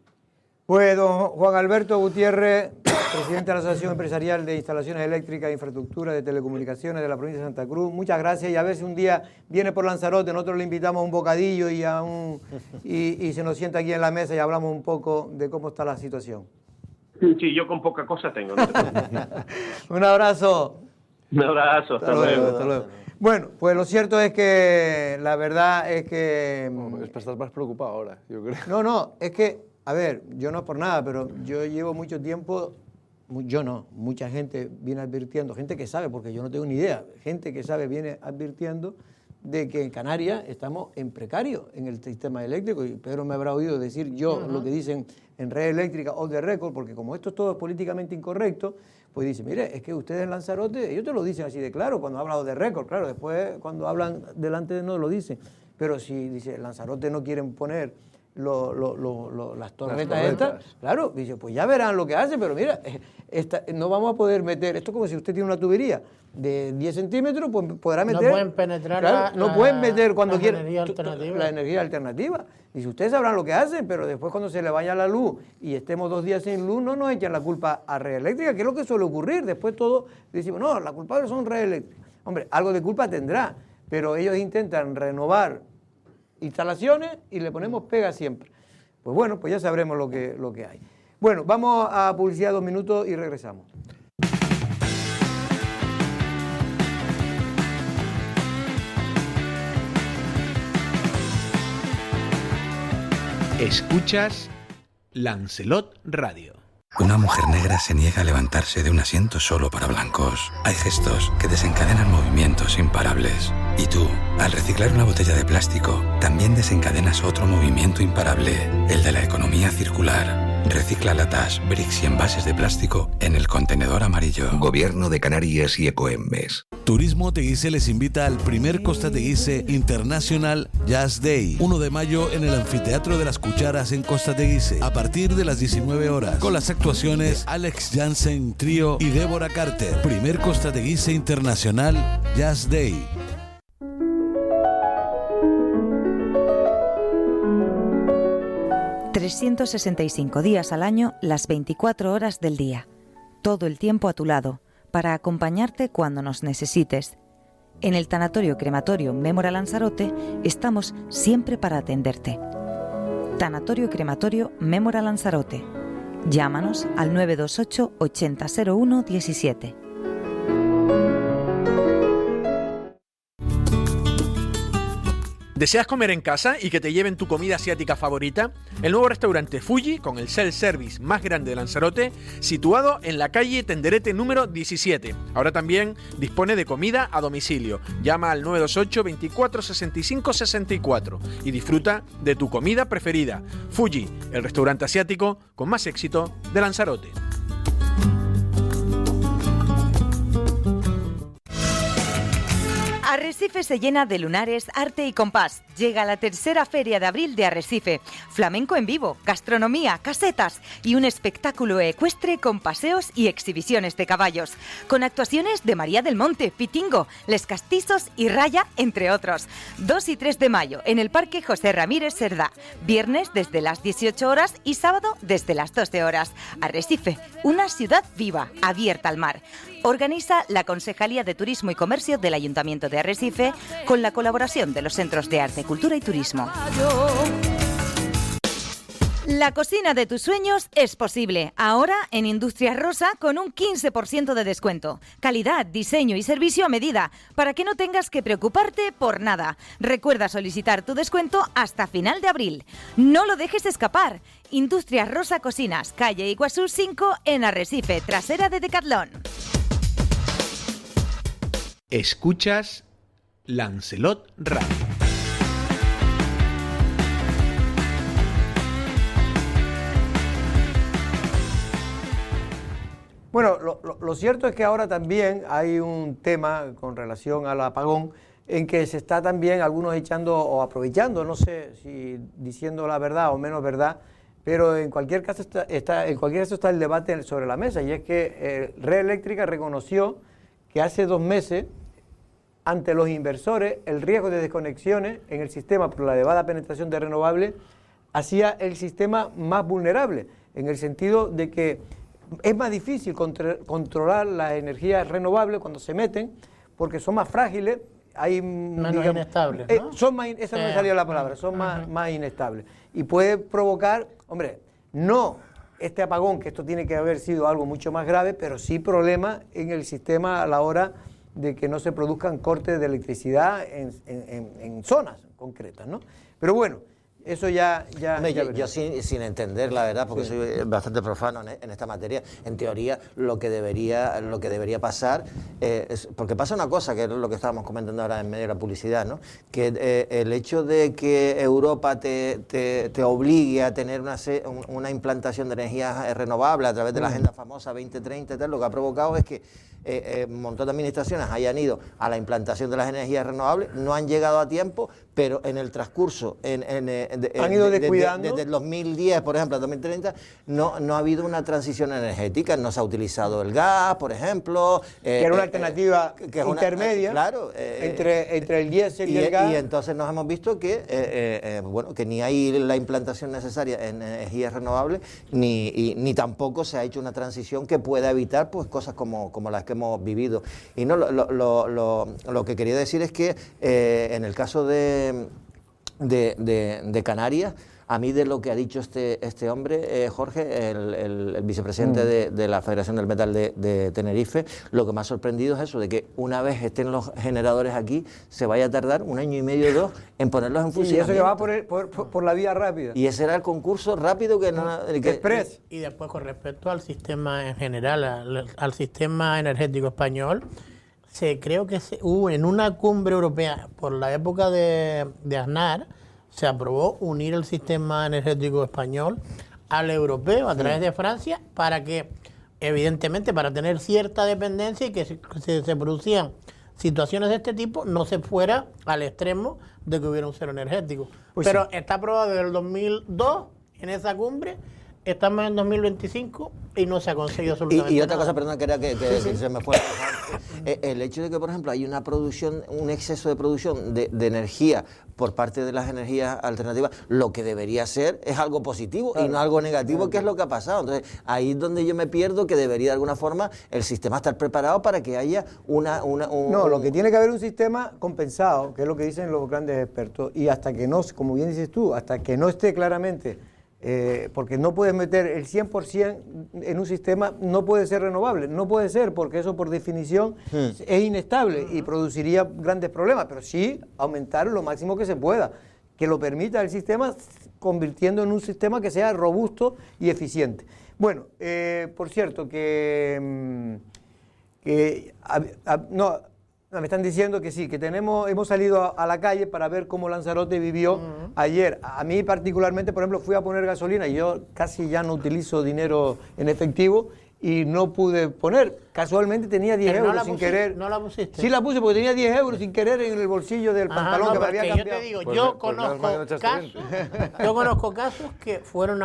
Pues don Juan Alberto Gutiérrez, presidente de la Asociación Empresarial de Instalaciones Eléctricas e Infraestructura de Telecomunicaciones de la provincia de Santa Cruz. Muchas gracias y a ver si un día viene por Lanzarote, nosotros le invitamos a un bocadillo y se nos sienta aquí en la mesa y hablamos un poco de cómo está la situación. Sí, yo con poca cosa tengo. ¿No? Un abrazo. Un abrazo, hasta luego. Hasta luego. Bueno, pues lo cierto es que la verdad es que... Estás más preocupado ahora, yo creo. No, es que, a ver, yo no es por nada, pero yo llevo mucho tiempo, mucha gente viene advirtiendo, gente que sabe, porque yo no tengo ni idea, gente que sabe viene advirtiendo de que en Canarias estamos en precario en el sistema eléctrico, y Pedro me habrá oído decir lo que dicen en Red Eléctrica off the record, porque como esto todo es políticamente incorrecto, pues dice, mire, es que ustedes en Lanzarote, ellos te lo dicen así de claro, cuando hablan de récord, claro, después cuando hablan delante de nosotros lo dicen, pero si dice, Lanzarote no quieren poner las torretas estas, claro, dice, pues ya verán lo que hacen, pero mira, no vamos a poder meter, esto es como si usted tiene una tubería de 10 centímetros, pues podrá meter... No pueden penetrar claro, no pueden meter cuando quieran la energía alternativa. Dice, ustedes sabrán lo que hacen, pero después cuando se le vaya la luz y estemos 2 días sin luz, no nos echan la culpa a Red Eléctrica, que es lo que suele ocurrir. Después todos decimos, no, la culpable son Red Eléctrica. Hombre, algo de culpa tendrá, pero ellos intentan renovar instalaciones y le ponemos pega siempre. Pues bueno, pues ya sabremos lo que hay. Bueno, vamos a publicidad 2 minutos y regresamos. Escuchas Lancelot Radio. Una mujer negra se niega a levantarse de un asiento solo para blancos. Hay gestos que desencadenan movimientos imparables. Y tú, al reciclar una botella de plástico, también desencadenas otro movimiento imparable, el de la economía circular. Recicla latas, bricks y envases de plástico en el contenedor amarillo. Gobierno de Canarias y Ecoembes. Turismo Teguise les invita al primer Costa Teguise International Jazz Day, 1 de mayo en el Anfiteatro de las Cucharas en Costa Teguise, a partir de las 19 horas, con las actuaciones Alex Jansen Trio y Débora Carter. Primer Costa Teguise International Jazz Day. ...365 días al año, las 24 horas del día. Todo el tiempo a tu lado, para acompañarte cuando nos necesites. En el Tanatorio Crematorio Mémora Lanzarote estamos siempre para atenderte. Tanatorio Crematorio Mémora Lanzarote. Llámanos al 928 80 01 17. ¿Deseas comer en casa y que te lleven tu comida asiática favorita? El nuevo restaurante Fuji, con el self-service más grande de Lanzarote, situado en la calle Tenderete número 17. Ahora también dispone de comida a domicilio. Llama al 928 24 65 64 y disfruta de tu comida preferida. Fuji, el restaurante asiático con más éxito de Lanzarote. Arrecife se llena de lunares, arte y compás. Llega la tercera Feria de Abril de Arrecife. Flamenco en vivo, gastronomía, casetas y un espectáculo ecuestre con paseos y exhibiciones de caballos. Con actuaciones de María del Monte, Pitingo, Les Castizos y Raya, entre otros. 2 y 3 de mayo en el Parque José Ramírez Cerdá. Viernes desde las 18 horas y sábado desde las 12 horas. Arrecife, una ciudad viva, abierta al mar. Organiza la Concejalía de Turismo y Comercio del Ayuntamiento de Arrecife con la colaboración de los Centros de Arte, Cultura y Turismo. La cocina de tus sueños es posible. Ahora en Industrias Rosa con un 15% de descuento. Calidad, diseño y servicio a medida para que no tengas que preocuparte por nada. Recuerda solicitar tu descuento hasta final de abril. No lo dejes escapar. Industrias Rosa Cocinas, calle Iguazú 5 en Arrecife, trasera de Decathlon. Escuchas Lancelot Radio. Bueno, lo cierto es que ahora también hay un tema con relación al apagón en que se está también algunos echando o aprovechando, no sé si diciendo la verdad o menos verdad, pero en cualquier caso está el debate sobre la mesa, y es que Red Eléctrica reconoció que hace 2 meses, ante los inversores, el riesgo de desconexiones en el sistema por la elevada penetración de renovables hacía el sistema más vulnerable, en el sentido de que es más difícil controlar las energías renovables cuando se meten, porque son más frágiles, hay menos inestables, ¿no? son más, esa no me salía la palabra, son más inestables. Y puede provocar, hombre, no este apagón, que esto tiene que haber sido algo mucho más grave, pero sí problemas en el sistema a la hora de que no se produzcan cortes de electricidad en zonas concretas, ¿no? Pero bueno, eso ya yo sin entender, la verdad, porque soy bastante profano en esta materia, en teoría lo que debería pasar es, porque pasa una cosa, que es lo que estábamos comentando ahora en medio de la publicidad, ¿no? Que el hecho de que Europa te obligue a tener una implantación de energías renovables a través de la agenda famosa 2030 y tal, lo que ha provocado es que un montón de administraciones hayan ido a la implantación de las energías renovables, no han llegado a tiempo, pero en el transcurso han ido descuidando. Desde el 2010, por ejemplo, a 2030, no ha habido una transición energética, no se ha utilizado el gas, por ejemplo. Que era una alternativa intermedia, claro, entre el diésel y el gas. Y entonces nos hemos visto que, bueno, que ni hay la implantación necesaria en energías renovables, ni tampoco se ha hecho una transición que pueda evitar pues cosas como las que hemos vivido. Y no lo que quería decir es que en el caso de Canarias, a mí de lo que ha dicho este hombre, Jorge, el vicepresidente de la Federación del Metal de Tenerife, lo que me ha sorprendido es eso, de que una vez estén los generadores aquí, se vaya a tardar 1 año y medio o 2 en ponerlos en funcionamiento. Y eso que va por la vía rápida. Y ese era el concurso rápido que Express. Y después, con respecto al sistema en general, al sistema energético español, creo que hubo en una cumbre europea, por la época de Aznar, se aprobó unir el sistema energético español al europeo a través de Francia, para que, evidentemente, para tener cierta dependencia y que se producían situaciones de este tipo, no se fuera al extremo de que hubiera un cero energético. Pero está aprobado desde el 2002 en esa cumbre. Estamos en 2025 y no se ha conseguido absolutamente y otra nada. cosa, perdón, que era que se me fue a pasar. El hecho de que, por ejemplo, hay una producción, un exceso de producción de energía por parte de las energías alternativas, lo que debería ser es algo positivo y no algo negativo, que es lo que ha pasado. Entonces, ahí es donde yo me pierdo, que debería de alguna forma el sistema estar preparado para que haya No, lo que tiene que haber un sistema compensado, que es lo que dicen los grandes expertos, y hasta que no, como bien dices tú, hasta que no esté claramente... porque no puedes meter el 100% en un sistema, no puede ser renovable, no puede ser, porque eso por definición es inestable y produciría grandes problemas, pero sí aumentar lo máximo que se pueda, que lo permita el sistema, convirtiendo en un sistema que sea robusto y eficiente. Bueno, por cierto, me están diciendo que sí, que hemos salido a la calle para ver cómo Lanzarote vivió ayer. A mí particularmente, por ejemplo, fui a poner gasolina y yo casi ya no utilizo dinero en efectivo y no pude poner. Casualmente tenía 10 euros sin querer. ¿No la pusiste? Sí la puse porque tenía 10 euros sin querer en el bolsillo del pantalón que me había cambiado. Yo te digo, yo conozco casos que fueron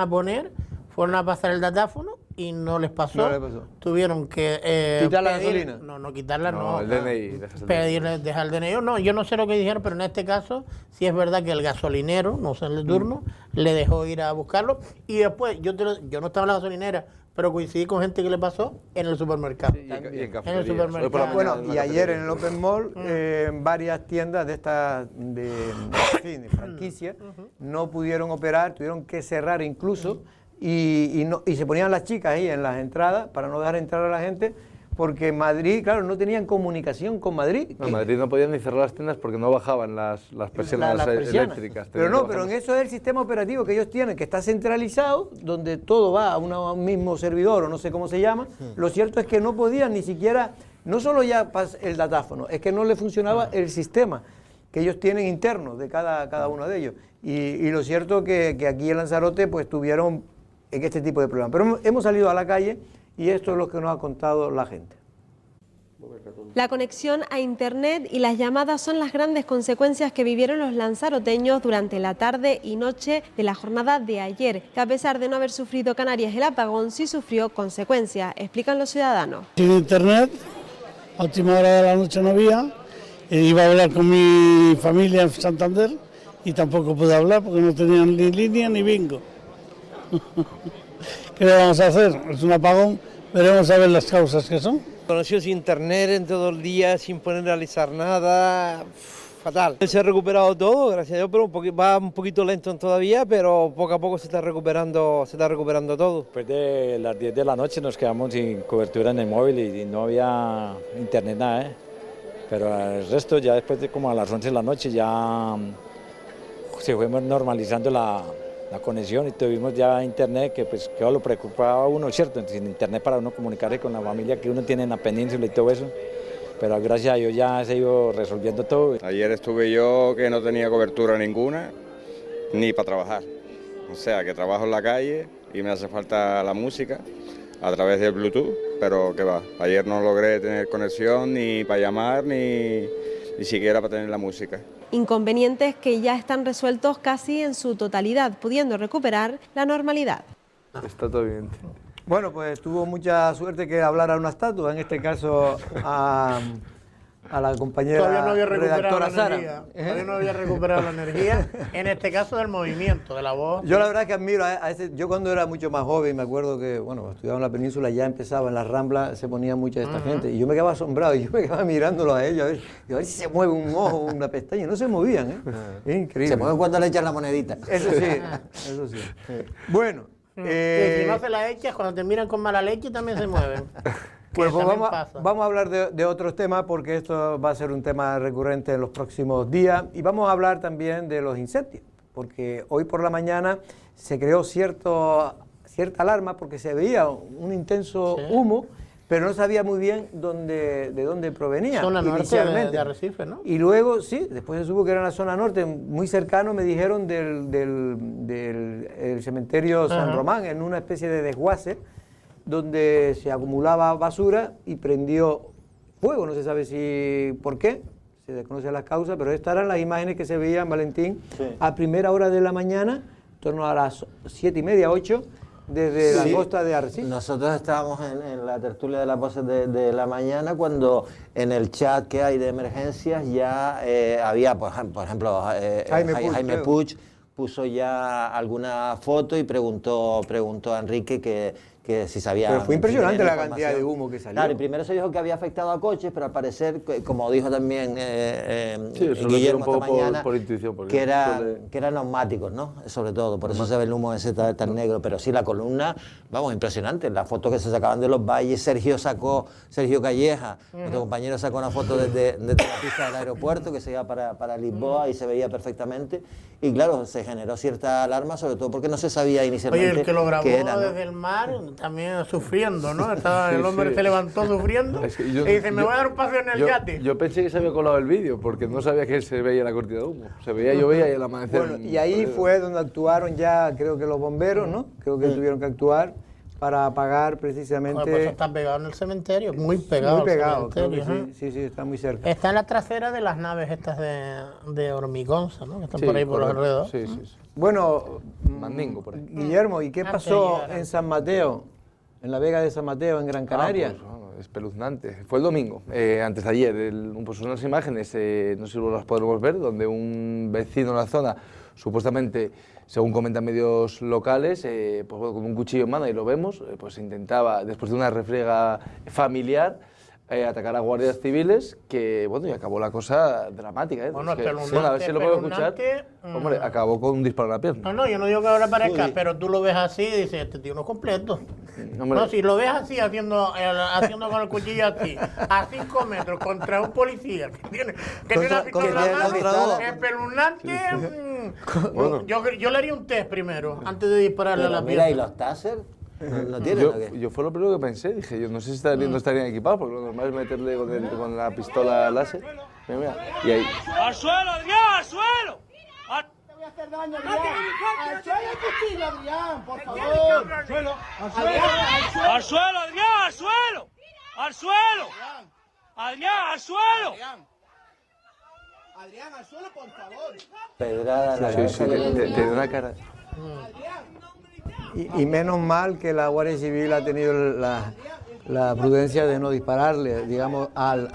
a pasar el datáfono y no les pasó. Tuvieron que quitar la gasolina. No quitarla, no. El DNI. Pedirle, dejar el DNI. No, yo no sé lo que dijeron, pero en este caso sí es verdad que el gasolinero, no sé el de turno, le dejó ir a buscarlo. Y después, yo no estaba en la gasolinera, pero coincidí con gente que le pasó en el supermercado. Sí, y en en el supermercado. Bueno, y ayer en el Open Mall, varias tiendas de estas de franquicia no pudieron operar, tuvieron que cerrar incluso. Y se ponían las chicas ahí en las entradas para no dejar entrar a la gente, porque Madrid, claro, no tenían comunicación con Madrid. En Madrid no podían ni cerrar las tiendas porque no bajaban las persianas eléctricas. Pero en eso es el sistema operativo que ellos tienen, que está centralizado, donde todo va a un mismo servidor, o no sé cómo se llama. Lo cierto es que no podían ni siquiera, no solo ya el datáfono, es que no le funcionaba el sistema que ellos tienen interno de cada uno de ellos. Y lo cierto que aquí en Lanzarote pues tuvieron en este tipo de problemas. Pero hemos salido a la calle y esto es lo que nos ha contado la gente. La conexión a Internet y las llamadas son las grandes consecuencias que vivieron los lanzaroteños durante la tarde y noche de la jornada de ayer, que a pesar de no haber sufrido Canarias el apagón, sí sufrió consecuencias, explican los ciudadanos. Sin Internet, a última hora de la noche no había, iba a hablar con mi familia en Santander y tampoco pude hablar porque no tenían ni línea ni bingo. ¿Qué le vamos a hacer? Es un apagón Veremos a ver las causas que son. Conexión sin internet en todo el día, sin poder realizar nada, fatal. Se ha recuperado todo, gracias a Dios, pero va un poquito lento todavía, pero poco a poco se está recuperando todo. Después de las 10 de la noche nos quedamos sin cobertura en el móvil y no había internet nada, pero el resto ya después de como a las 11 de la noche ya se fue normalizando la conexión y tuvimos ya internet que pues que lo preocupaba a uno, ¿cierto? Sin internet para uno comunicarse con la familia que uno tiene en la península y todo eso, pero gracias a Dios ya se ha ido resolviendo todo. Ayer estuve yo que no tenía cobertura ninguna, ni para trabajar, o sea que trabajo en la calle y me hace falta la música a través del Bluetooth, pero que va, ayer no logré tener conexión ni para llamar ni siquiera para tener la música. Inconvenientes que ya están resueltos casi en su totalidad, pudiendo recuperar la normalidad. Está todo bien. Bueno, pues tuvo mucha suerte que hablara una estatua, en este caso a la compañera Todavía no había recuperado redactora la Sara. energía. Todavía no había recuperado la energía, en este caso del movimiento, de la voz. Yo la verdad que admiro a ese. Yo cuando era mucho más joven, me acuerdo que, bueno, estudiaba en la península, ya empezaba en la Rambla, se ponía mucha de esta gente, y yo me quedaba asombrado, y yo me quedaba mirándolo a ellos, a ver si se mueve un ojo, una pestaña, no se movían, ¿eh? Es increíble. Se mueven cuando le echan la monedita. Eso sí, eso sí. Bueno. Y si no se la echas, cuando te miran con mala leche también se mueven. Pues vamos a hablar de otros temas porque esto va a ser un tema recurrente en los próximos días y vamos a hablar también de los incendios, porque hoy por la mañana se creó cierta alarma porque se veía un intenso humo, pero no sabía muy bien de dónde provenía. Zona inicialmente. norte de Arrecife, ¿no? Y luego, sí, después se supo que era en la zona norte, muy cercano, me dijeron, del cementerio San Román, en una especie de desguace, donde se acumulaba basura y prendió fuego, no se sabe si por qué, se desconoce las causas, pero estas eran las imágenes que se veían, Valentín, a primera hora de la mañana, en torno a las 7:30, 8, desde la costa de Arrecife. Nosotros estábamos en la tertulia de las voces de la mañana cuando en el chat que hay de emergencias ya había, por ejemplo, Jaime Puig puso ya alguna foto y preguntó a Enrique que si sabía... Pero fue impresionante la cantidad de humo que salió. Claro, y primero se dijo que había afectado a coches, pero al parecer, como dijo también Guillermo esta mañana, por intuición, que eran neumáticos, ¿no? Sobre todo, por eso se ve el humo ese tan negro. Pero sí, la columna, vamos, impresionante. Las fotos que se sacaban de los valles, Sergio Calleja, nuestro compañero sacó una foto desde la pista del aeropuerto que se iba para Lisboa y se veía perfectamente. Y claro, se generó cierta alarma, sobre todo porque no se sabía inicialmente. Oye, el que lo grabó era, ¿no? desde el mar, también sufriendo, ¿no? El hombre se levantó sufriendo y dice, me voy a dar un paseo en el yate. Yo pensé que se había colado el vídeo, porque no sabía que se veía la cortina de humo. Se veía, yo veía y el amanecer. Bueno, y ahí fue donde actuaron ya, creo que los bomberos, ¿no? Creo que tuvieron que actuar para apagar precisamente... Bueno, pues está pegado en el cementerio, muy pegado. Muy pegado, creo que sí, está muy cerca. Está en la trasera de las naves estas de hormigonza, ¿no? Que están por ahí por los alrededores. Sí. Bueno, Mandingo, por ahí. Guillermo, ¿y qué pasó en San Mateo? En la Vega de San Mateo, en Gran Canaria. Pues, espeluznante. Fue el domingo, antes de ayer. Pues unas imágenes, no sé si las podremos ver, donde un vecino de la zona, supuestamente, según comentan medios locales, pues, con un cuchillo en mano, y lo vemos, pues intentaba, después de una refriega familiar, atacar a guardias civiles, que bueno, y acabó la cosa dramática. Bueno, a ver si lo puedo escuchar. Hombre, acabó con un disparo en la pierna. No, yo no digo que ahora parezca, pero tú lo ves así y dices, este tío no es completo. Hombre. No, si lo ves así, haciendo con el cuchillo así, a 5 metros, contra un policía que tiene una pistola en la mano, espeluznante. Bueno. Yo le haría un test primero, antes de dispararle a la pierna. Mira, ¿y los taser? ¿No tienen, o qué? Yo fue lo primero que pensé, dije, yo no sé si no estarían equipados, porque lo normal es meterle con la pistola láser. Mira. Y ahí. ¡Al suelo, Adrián! ¡Al suelo! Te voy a hacer daño, Adrián. ¡Al suelo el cuchillo, Adrián! ¡Por favor! ¡Al suelo! ¡Al suelo, Adrián! ¡Al suelo! ¡Al suelo! ¡Adrián, al suelo! Adrián, al suelo, por favor. Pedrada en la cabeza. Te da una cara. Y menos mal que la Guardia Civil ha tenido la prudencia de no dispararle, digamos, al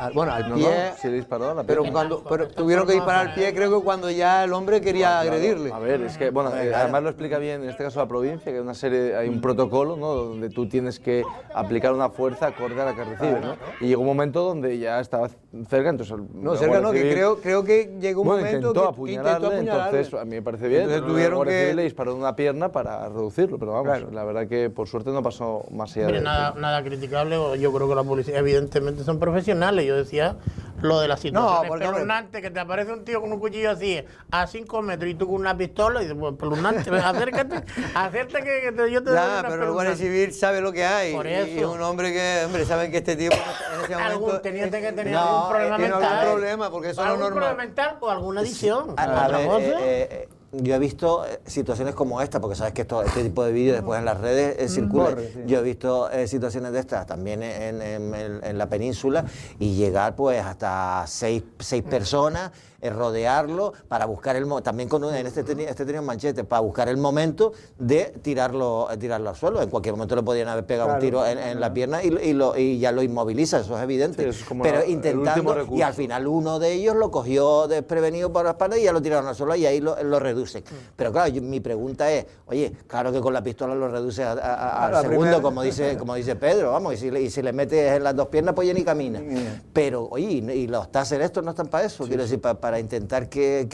pie. Sí le disparó a la pero pierna. pero tuvieron que disparar al pie, creo que cuando ya el hombre quería agredirle. A ver, es que, bueno, además lo explica bien, en este caso la provincia, que hay un protocolo, ¿no?, donde tú tienes que aplicar una fuerza acorde a la que recibes, ¿no? Y llegó un momento donde ya estaba cerca, entonces... No, cerca no, que creo que llegó un momento intentó que apuñalarle, entonces a mí me parece bien. Entonces tuvieron que... le disparó en una pierna para reducirlo, pero vamos, la verdad que por suerte no pasó más allá de... Nada criticable, yo creo que la policía evidentemente son profesionales. Yo decía lo de la situación espeluznante, que te aparece un tío con un cuchillo así a 5 metros y tú con una pistola y dices, pues espeluznante, acércate que yo te doy una pero el Guardia Civil sabe lo que hay. Por eso. Y un hombre que, saben que este tipo en ese momento... Algún teniente que tenía algún problema mental. Algún problema, porque eso no es normal. ¿Algún problema mental o alguna adicción? Yo he visto situaciones como esta, porque sabes que este tipo de vídeos después en las redes circulan. Yo he visto situaciones de estas también en la península y llegar pues hasta seis personas, rodearlo para buscar también este tenía un manchete, para buscar el momento de tirarlo al suelo. En cualquier momento le podían haber pegado un tiro en la pierna y ya lo inmoviliza, eso es evidente. Sí, eso es como pero intentando, y al final uno de ellos lo cogió desprevenido por la espalda y ya lo tiraron al suelo y ahí lo reducen. Pero claro, mi pregunta es, oye, claro que con la pistola lo reduce al segundo, como dice Pedro, vamos, y si le metes en las dos piernas, pues ya ni camina. Pero, oye, y los taser estos no están para eso, quiero decir, para intentar que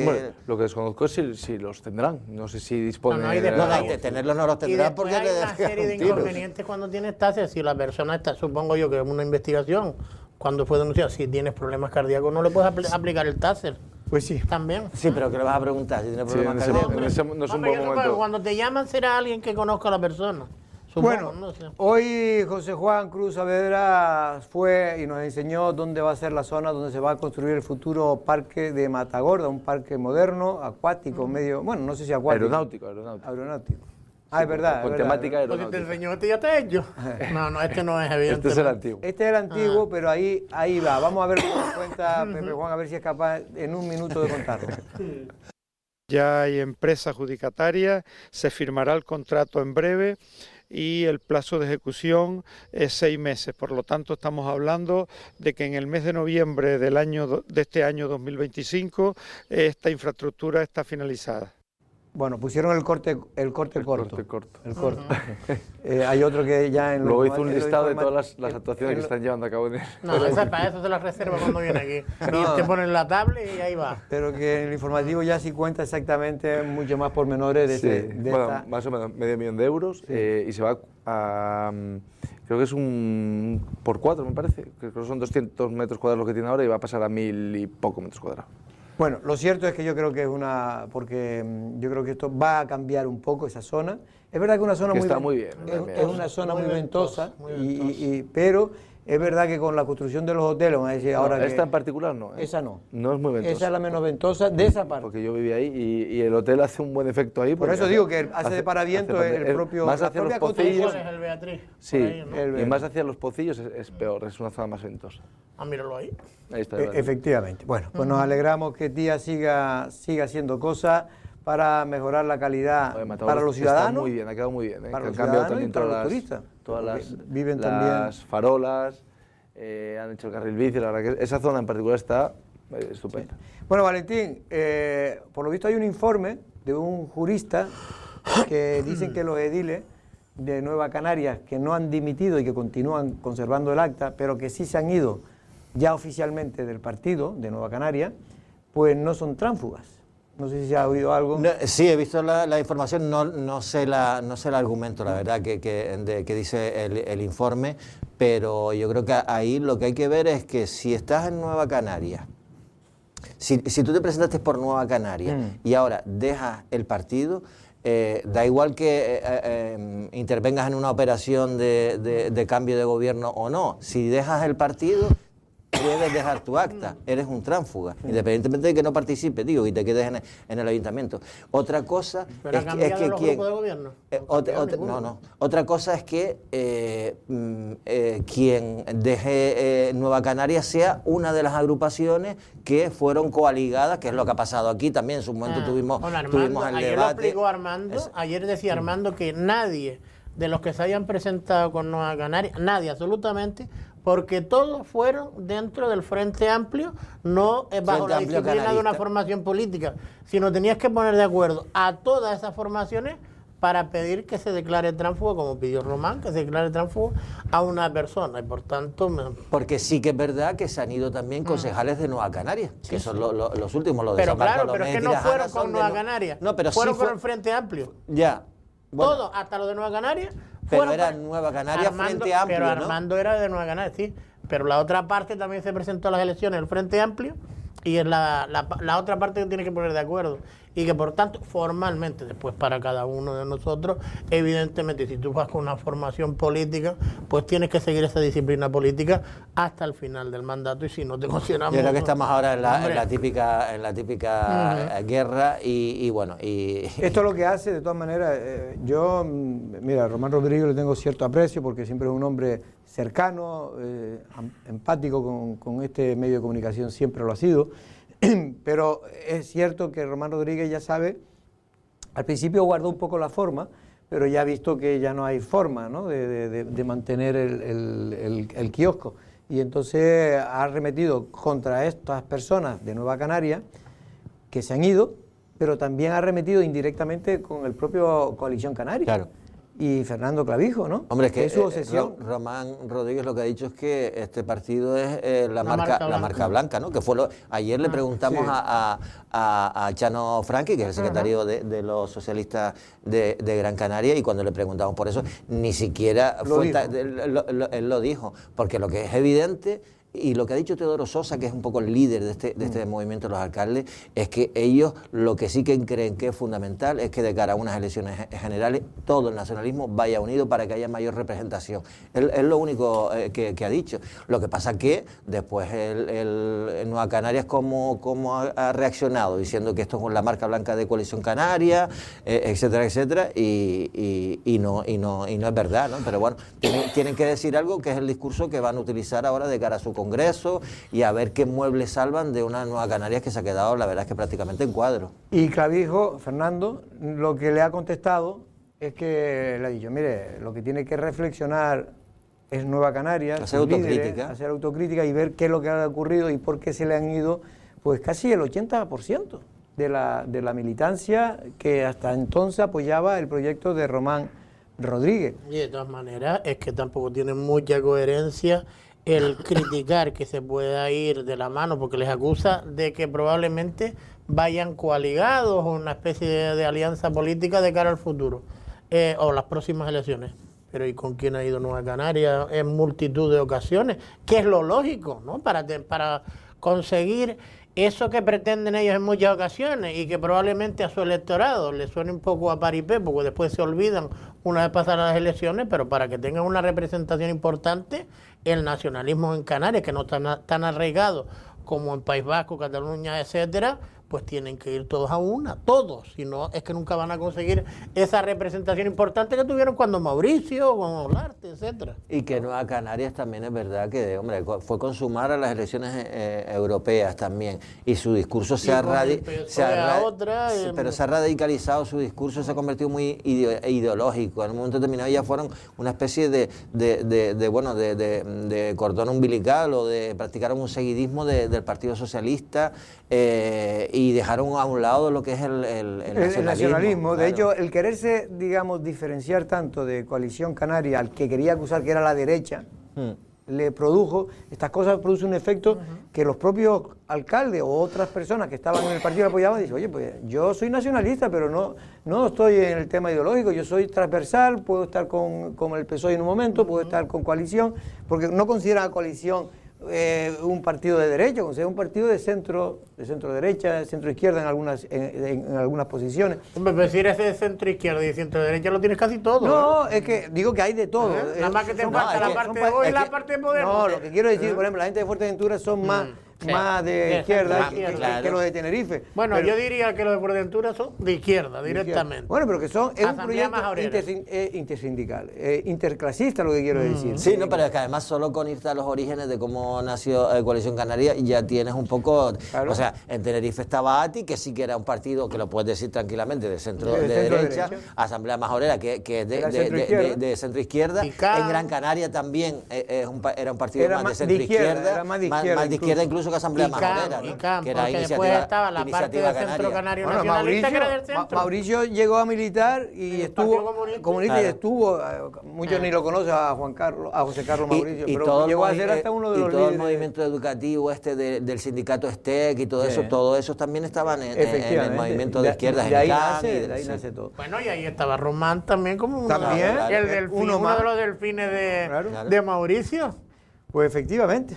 Bueno, lo que desconozco es si los tendrán, no sé si disponen... de tenerlos no los tendrán porque hay una serie de inconvenientes cuando tienes taser. Si la persona está, supongo yo que es una investigación, cuando fue denunciada, si tienes problemas cardíacos no le puedes aplicar el taser. Pues sí. También. Sí, pero ¿qué le vas a preguntar? Si tiene problemas cardíacos. No es un buen momento. Cuando te llaman será alguien que conozca a la persona. Supongo, bueno, no sé. Hoy José Juan Cruz Saavedra fue y nos enseñó dónde va a ser la zona donde se va a construir el futuro parque de Matagorda, un parque moderno, acuático, medio, bueno, no sé si acuático. Aeronáutico. Ah, es verdad. Con temática aeronáutica. Porque te enseñó, este ya está hecho. No, este no es evidente. Este es el antiguo. Este es el antiguo, pero ahí va. Vamos a ver cómo cuenta Pepe Juan, a ver si es capaz en un minuto de contarlo. Ya hay empresa adjudicataria, se firmará el contrato en breve y el plazo de ejecución es 6 meses. Por lo tanto, estamos hablando de que en el mes de noviembre de este año 2025 esta infraestructura está finalizada. Bueno, pusieron el corte corto. Hay otro que ya en luego hizo un listado de todas las actuaciones que están llevando a cabo en él. No, para eso se las reserva cuando viene aquí. Y te ponen la tablet y ahí va. Pero que en el informativo ya sí cuenta exactamente mucho más pormenores de más o menos medio millón de euros y se va a... creo que es un por 4, me parece. Creo que son 200 metros cuadrados lo que tiene ahora y va a pasar a 1000 y poco metros cuadrados. Bueno, lo cierto es que yo creo que porque yo creo que esto va a cambiar un poco esa zona. Es verdad que una zona muy bien. Es una zona muy ventosa, pero es verdad que con la construcción de los hoteles, vamos a decir ahora esta en particular no. Esa no. No es muy ventosa. Esa es la menos ventosa de esa parte. Porque yo viví ahí y el hotel hace un buen efecto ahí. Por eso digo que hace de paraviento el propio... Más hacia los pocillos. Es el Beatriz. Sí, ahí, ¿no? Y más hacia los pocillos es peor, es una zona más ventosa. Ah, míralo ahí. Ahí está. Efectivamente. Bueno, pues nos alegramos que Tía siga haciendo cosas para mejorar la calidad para los ciudadanos. Está muy bien, ha quedado muy bien. Para los ciudadanos y para los turistas. Todas las también farolas, han hecho el carril bici, la verdad que esa zona en particular está estupenda. Sí. Bueno, Valentín, por lo visto hay un informe de un jurista que dicen que los ediles de Nueva Canarias que no han dimitido y que continúan conservando el acta, pero que sí se han ido ya oficialmente del partido de Nueva Canarias, pues no son tránsfugas. No sé si se ha oído algo. No, sí, he visto la información, no sé el argumento, la verdad, que dice el informe, pero yo creo que ahí lo que hay que ver es que si estás en Nueva Canarias, si tú te presentaste por Nueva Canarias y ahora dejas el partido, da igual que intervengas en una operación de cambio de gobierno o no, si dejas el partido... debes dejar tu acta, eres un tránsfuga, independientemente de que no participes, digo, y te quedes en el ayuntamiento. Otra cosa es que los grupos de gobierno. Otra cosa es que quien deje Nueva Canarias sea una de las agrupaciones que fueron coaligadas, que es lo que ha pasado aquí también. En su momento tuvimos el ayer debate. Lo explicó Armando, ayer decía Armando que nadie de los que se hayan presentado con Nueva Canarias, nadie absolutamente, porque todos fueron dentro del Frente Amplio, no bajo la disciplina de una formación política, sino tenías que poner de acuerdo a todas esas formaciones para pedir que se declare tránsfugo, como pidió Román, que se declare tránsfugo a una persona, y por tanto... Porque sí que es verdad que se han ido también concejales de Nueva Canarias, que son los últimos, los de Pero San claro, Bartolomé, pero es que no fueron con Nueva Canarias, no, pero fueron sí con el Frente Amplio. Ya. Bueno, Todos, hasta los de Nueva Canarias. Pero era Nueva Canarias Frente Amplio, pero ¿no? Armando era de Nueva Canarias, sí. Pero la otra parte también se presentó a las elecciones, el Frente Amplio, y es la otra parte que tiene que poner de acuerdo. Y que por tanto, formalmente, después para cada uno de nosotros, evidentemente, si tú vas con una formación política, pues tienes que seguir esa disciplina política hasta el final del mandato, y si no te consideramos... Yo creo que estamos ahora en la típica guerra y bueno... Esto es lo que hace, de todas maneras, mira, a Román Rodríguez le tengo cierto aprecio porque siempre es un hombre cercano, empático con este medio de comunicación, siempre lo ha sido. Pero es cierto que Román Rodríguez ya sabe, al principio guardó un poco la forma, pero ya ha visto que ya no hay forma, ¿no?, de mantener el kiosco. Y entonces ha arremetido contra estas personas de Nueva Canarias que se han ido, pero también ha arremetido indirectamente con el propio Coalición Canaria. Claro. Y Fernando Clavijo, ¿no? Hombre, es que su obsesión. Román Rodríguez lo que ha dicho es que este partido es la marca blanca, ¿no? Que fue ayer le preguntamos a Chano Franqui, que es el secretario de los socialistas de Gran Canaria, y cuando le preguntamos por eso, ni siquiera él lo dijo, porque lo que es evidente... Y lo que ha dicho Teodoro Sosa, que es un poco el líder de este movimiento de los alcaldes, es que ellos lo que sí que creen que es fundamental es que de cara a unas elecciones generales todo el nacionalismo vaya unido para que haya mayor representación. Es lo único que ha dicho. Lo que pasa que después el Nueva Canarias como ha reaccionado, diciendo que esto es la marca blanca de Coalición Canaria, etcétera, etcétera, y no es verdad, ¿no? Pero bueno, tienen que decir algo que es el discurso que van a utilizar ahora de cara a su Congreso y a ver qué muebles salvan de una Nueva Canarias que se ha quedado, la verdad es que prácticamente en cuadro. Y Clavijo, Fernando, lo que le ha contestado es que le ha dicho, mire, lo que tiene que reflexionar es Nueva Canarias, hacer autocrítica y ver qué es lo que ha ocurrido y por qué se le han ido pues casi el 80% de la militancia que hasta entonces apoyaba el proyecto de Román Rodríguez. Y de todas maneras es que tampoco tiene mucha coherencia el criticar que se pueda ir de la mano, porque les acusa de que probablemente vayan coaligados o una especie de alianza política de cara al futuro o las próximas elecciones. Pero ¿y con quién ha ido Nueva Canarias en multitud de ocasiones? Que es lo lógico, ¿no? Para conseguir eso que pretenden ellos en muchas ocasiones y que probablemente a su electorado le suene un poco a paripé, porque después se olvidan una vez pasadas las elecciones, pero para que tengan una representación importante, el nacionalismo en Canarias, que no está tan arraigado como en País Vasco, Cataluña, etcétera, pues tienen que ir todos a una, todos, si no es que nunca van a conseguir esa representación importante que tuvieron cuando Mauricio, cuando Olarte, etcétera. Y que Nueva Canarias también es verdad que, hombre, fue consumar a las elecciones europeas también, y su discurso se ha radicalizado, su discurso se ha convertido muy ideológico. En un momento determinado ya fueron una especie de cordón umbilical, o de practicaron un seguidismo del Partido Socialista, y dejaron a un lado lo que es el nacionalismo. De hecho, el quererse, digamos, diferenciar tanto de Coalición Canaria al que quería acusar que era la derecha, le produjo, estas cosas producen un efecto que los propios alcaldes o otras personas que estaban en el partido que apoyaban dicen, oye, pues yo soy nacionalista, pero no estoy en el tema ideológico, yo soy transversal, puedo estar con el PSOE en un momento, puedo estar con Coalición, porque no consideran a Coalición un partido de derecha, considera un partido de centro derecha, de centro izquierda en algunas posiciones. Hombre, pero si eres de centro izquierda y de centro derecha lo tienes casi todo. No, es que digo que hay de todo. Nada más que te falta la parte de hoy y la parte de Podemos. No, lo que quiero decir, por ejemplo, la gente de Fuerteventura son más de izquierda que los de Tenerife. Bueno, pero, yo diría que los de Fuerteventura son de izquierda directamente. Bueno, pero que es un Asamblea proyecto intersindical, interclasista, lo que quiero decir. Sí, no, pero es que además solo con irte a los orígenes de cómo nació Coalición Canaria ya tienes un poco... Claro. O sea, en Tenerife estaba ATI, que sí que era un partido que lo puedes decir tranquilamente de centro de derecha, Asamblea Majorera, que es de centro izquierda. En Gran Canaria también era un partido más de centro izquierda, más de izquierda incluso que Asamblea Majorera, ¿no? Que era porque después estaba la parte de Centro Canario Nacionalista, que era del centro. Mauricio llegó a militar y estuvo comunista, y estuvo, muchos ni lo conocen a José Carlos Mauricio, pero llegó a ser hasta uno de los líderes. Y todo el movimiento educativo del sindicato STEC y todo eso también estaban en el movimiento de izquierdas. De ahí nace todo. Bueno, y ahí estaba Román también como uno de los delfines de Mauricio. Pues efectivamente.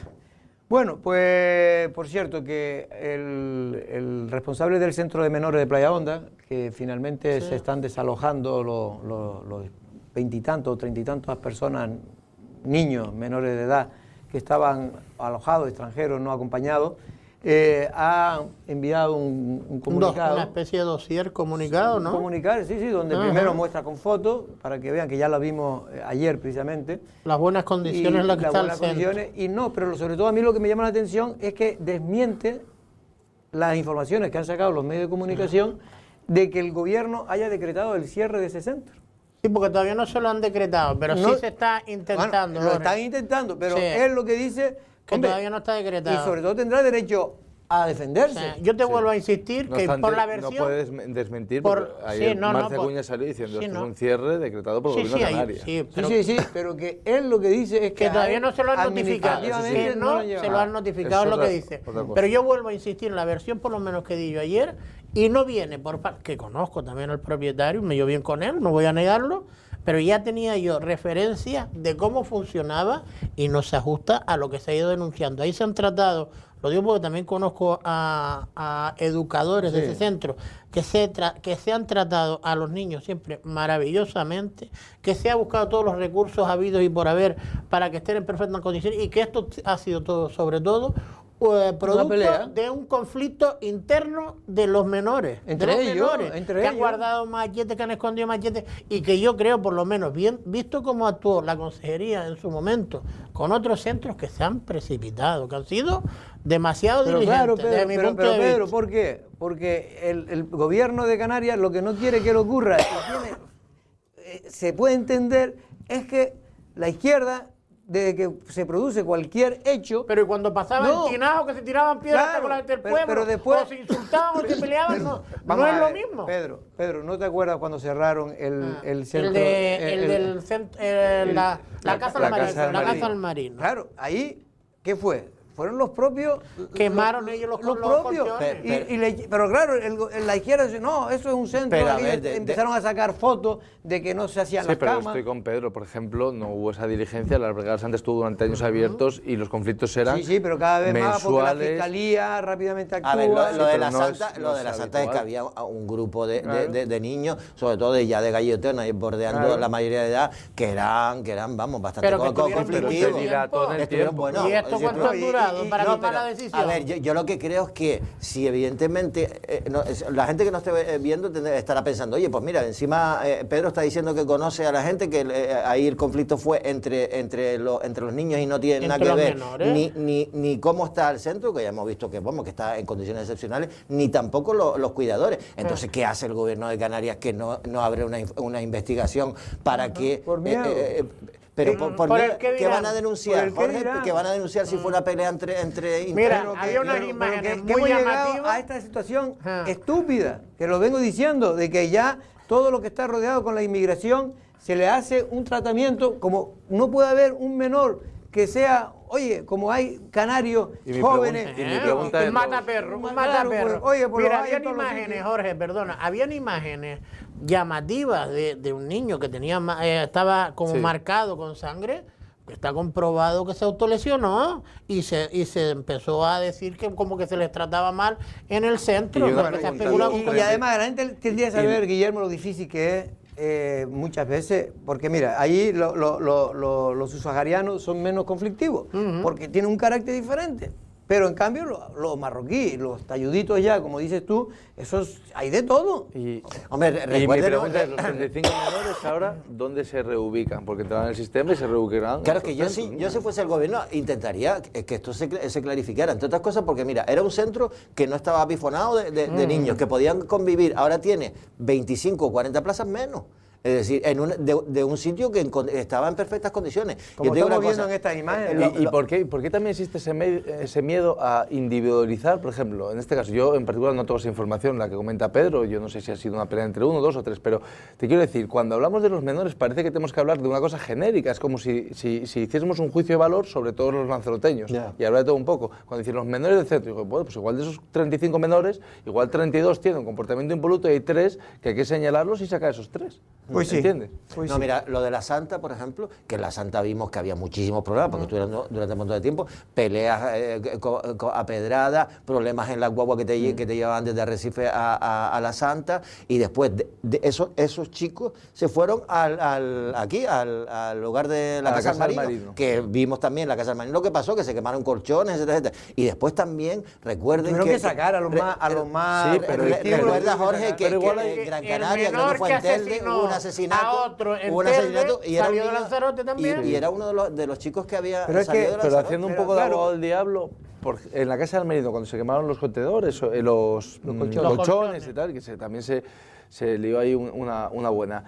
Bueno, pues por cierto que el responsable del centro de menores de Playa Honda, que finalmente se están desalojando los 20 y tantos o 30 y tantas personas, niños menores de edad, que estaban alojados, extranjeros no acompañados, ha enviado un comunicado. Una especie de dossier comunicado, ¿no? Comunicar, sí, donde primero muestra con fotos, para que vean que ya la vimos ayer precisamente. Las buenas condiciones en las que está el centro. Y no, pero sobre todo a mí lo que me llama la atención es que desmiente las informaciones que han sacado los medios de comunicación de que el gobierno haya decretado el cierre de ese centro. Sí, porque todavía no se lo han decretado, pero sí se está intentando. Bueno, lo están intentando, pero es lo que dice... Que todavía no está decretado. Y sobre todo tendrá derecho a defenderse. Yo te vuelvo a insistir que por la versión... No puedes desmentir, porque ayer Marce Acuña salió diciendo esto es un cierre decretado por el gobierno de Canarias. Sí, pero que él lo que dice es que todavía no se lo han notificado. Que no se lo han notificado, es lo que dice. Pero yo vuelvo a insistir en la versión por lo menos que di yo ayer, y no viene por parte, que conozco también al propietario, me llevo bien con él, no voy a negarlo, pero ya tenía yo referencia de cómo funcionaba y no se ajusta a lo que se ha ido denunciando. Ahí se han tratado, lo digo porque también conozco a educadores de ese centro, que se han tratado a los niños siempre maravillosamente, que se ha buscado todos los recursos habidos y por haber para que estén en perfectas condiciones, y que esto ha sido todo, sobre todo, producto de un conflicto interno de los menores, que han guardado machetes, que han escondido machetes, y que yo creo, por lo menos, bien visto cómo actuó la consejería en su momento con otros centros que se han precipitado, que han sido demasiado diligentes desde mi punto de vista. Pedro, ¿por qué? Porque el gobierno de Canarias lo que no quiere que le ocurra, se puede entender, es que la izquierda, desde que se produce cualquier hecho... Pero cuando pasaba el tinajo, que se tiraban piedras con la gente del pueblo, pero después, o se insultaban o se peleaban, no es lo mismo. Pedro, ¿no te acuerdas cuando cerraron el centro? La Casa del Marino. Claro, ahí, ¿qué fue? Fueron los propios... Quemaron ellos los propios. Pero claro, la izquierda dice, no, eso es un centro. Empezaron a sacar fotos de que no se hacían las camas. Sí, pero estoy con Pedro, por ejemplo, no hubo esa diligencia, las brigadas antes estuvo durante años abiertos y los conflictos eran Sí, pero cada vez mensuales. Más porque la Fiscalía rápidamente actúa. A ver, lo de la Santa es que había un grupo de niños, sobre todo de Galletona, y bordeando la mayoría de edad, que eran bastante conflictivos. ¿Y esto cuánto ha durado para tomar la decisión? A ver, yo lo que creo es que si evidentemente la gente que nos esté viendo estará pensando, oye, pues mira, encima Pedro está diciendo que conoce a la gente, que ahí el conflicto fue entre los niños y no tiene nada que ver ni cómo está el centro, que ya hemos visto que está en condiciones excepcionales, ni tampoco los cuidadores. Entonces, ¿qué hace el gobierno de Canarias que no abre una investigación para que... Por miedo. ¿Qué van a denunciar, Jorge? ¿Qué van a denunciar si fue una pelea entre Mira, había unas imágenes muy llamativas a esta situación estúpida, que lo vengo diciendo, de que ya todo lo que está rodeado con la inmigración se le hace un tratamiento, como no puede haber un menor que sea, oye, como hay canarios jóvenes... Un mataperro. Mira, habían imágenes, Jorge, perdona, habían imágenes llamativas de un niño que estaba como marcado con sangre, que está comprobado que se autolesionó y se empezó a decir que como que se les trataba mal en el centro. Y además la gente tendría que saber, Guillermo, lo difícil que es muchas veces, porque mira, ahí los subsaharianos son menos conflictivos, porque tienen un carácter diferente. Pero en cambio los marroquíes, los talluditos ya, como dices tú, esos hay de todo. Hombre, Y mi pregunta es, los 35 menores ahora, ¿dónde se reubican? Porque entrarán en el sistema y se reubicarán. Claro, que yo si fuese el gobierno intentaría que esto se clarificara, entre otras cosas porque mira, era un centro que no estaba abifonado de niños, que podían convivir, ahora tiene 25 o 40 plazas menos. Es decir, de un sitio que estaba en perfectas condiciones. Como estamos viendo en estas imágenes. ¿Y por qué también existe ese miedo a individualizar? Por ejemplo, en este caso, yo en particular no tengo esa información, la que comenta Pedro, yo no sé si ha sido una pelea entre 1, 2 o 3, pero te quiero decir, cuando hablamos de los menores parece que tenemos que hablar de una cosa genérica, es como si hiciésemos un juicio de valor sobre todos los lanzaroteños, y hablar de todo un poco. Cuando dicen los menores del centro, digo, bueno, pues igual de esos 35 menores, igual 32 tienen un comportamiento impoluto y hay 3 que hay que señalarlos y sacar esos 3. Pues sí. ¿Entiendes? Pues no, mira, lo de la Santa, por ejemplo, que en la Santa vimos que había muchísimos problemas, porque estuvieron durante un montón de tiempo, peleas apedradas, problemas en la guagua que te llevaban desde Arrecife a la Santa, y después esos chicos se fueron aquí, al lugar de la Casa del Marino, que vimos también la Casa del Marino. Lo que pasó, que se quemaron colchones, etcétera, etcétera. Y después también, recuerden que sacar a los más... Sí, pero recuerda, Jorge, que en Gran Canaria, creo que fue en Telde, hubo un asesinato. Y era salió de Lanzarote también. Y era uno de los chicos que había salido de Lanzarote. Pero haciendo un poco de abogado del diablo, en la Casa del Marino, cuando se quemaron los contenedores, los colchones y tal, que también se lió ahí una buena.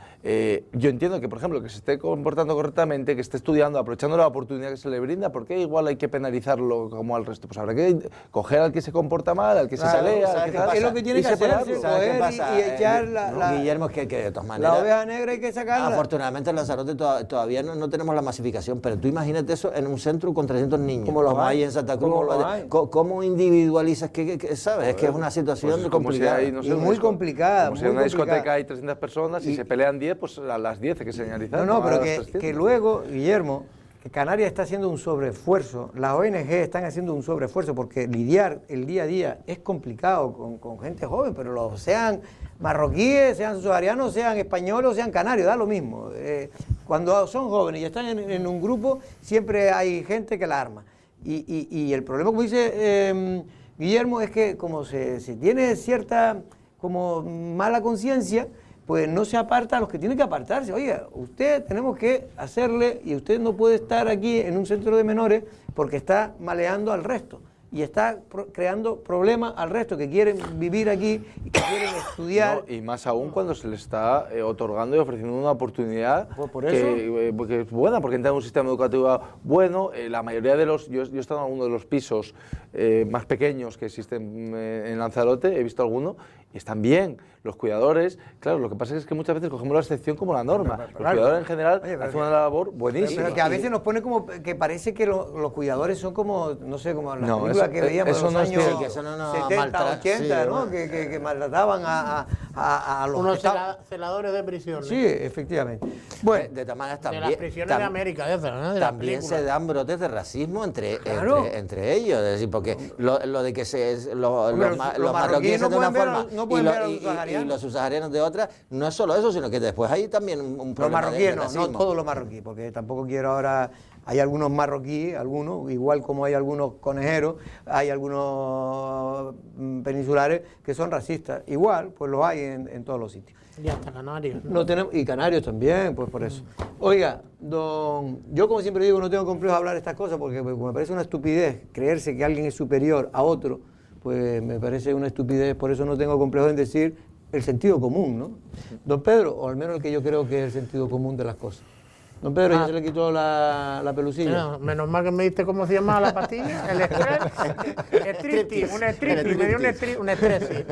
Yo entiendo que, por ejemplo, que se esté comportando correctamente, que esté estudiando, aprovechando la oportunidad que se le brinda, ¿por qué igual hay que penalizarlo como al resto? Pues habrá que coger al que se comporta mal, al que se salea, es lo que tiene que hacer, coger y echar Guillermo, que de todas maneras... La oveja negra hay que sacarla. Afortunadamente en Lanzarote todavía no tenemos la masificación, pero tú imagínate eso en un centro con 300 niños. Como los hay en Santa Cruz. ¿Cómo individualizas? ¿Sabes? Es que es una situación complicada. Muy complicada. Como si en una discoteca hay 300 personas y se pelean 10, pues a las 10 hay que señalizar. No, pero que luego, Guillermo, que Canarias está haciendo un sobreesfuerzo, las ONG están haciendo un sobreesfuerzo porque lidiar el día a día es complicado con gente joven, pero sean marroquíes, sean subsaharianos, sean españoles, sean canarios, da lo mismo. Cuando son jóvenes y están en un grupo, siempre hay gente que la arma. Y el problema, como dice Guillermo, es que como se tiene cierta como mala conciencia, pues no se aparta a los que tienen que apartarse. Oiga, usted tenemos que hacerle, y usted no puede estar aquí en un centro de menores porque está maleando al resto y está creando problemas al resto que quieren vivir aquí y que quieren estudiar. No, y más aún cuando se le está otorgando y ofreciendo una oportunidad que es buena, porque entra en un sistema educativo bueno. La mayoría de los... Yo he estado en uno de los pisos más pequeños que existen en Lanzarote, he visto alguno, y están bien. Los cuidadores, claro, lo que pasa es que muchas veces cogemos la excepción como la norma. Los cuidadores en general hacen una labor buenísima. Pero que a veces nos pone como que parece que los cuidadores son como, no sé, como la película que veíamos en los años 70, 80, ¿no? Que maltrataban a los... Unos celadores de prisión. Sí, efectivamente. Bueno, de todas maneras también... De las prisiones de América, de esas, ¿no? De también se dan brotes de racismo entre ellos, es decir, porque lo de que los marroquíes de una forma y los subsaharianos de otra, no es solo eso, sino que después hay también un problema. Los marroquíes, no todos los marroquíes, porque tampoco quiero ahora... Hay algunos marroquíes, igual como hay algunos conejeros, hay algunos peninsulares que son racistas. Igual, pues los hay en todos los sitios. Y hasta Canarios. No tenemos, y Canarios también, pues por eso. Oiga, yo como siempre digo, no tengo complejo de hablar de estas cosas porque me parece una estupidez creerse que alguien es superior a otro, pues me parece una estupidez, por eso no tengo complejo en decir el sentido común, ¿no? Don Pedro, o al menos el que yo creo que es el sentido común de las cosas. Don Pedro, ¿ya se le quitó la pelusilla? No, menos mal que me diste cómo se llamaba la pastilla, el estrés, un estrés, me dio un estrés, sí.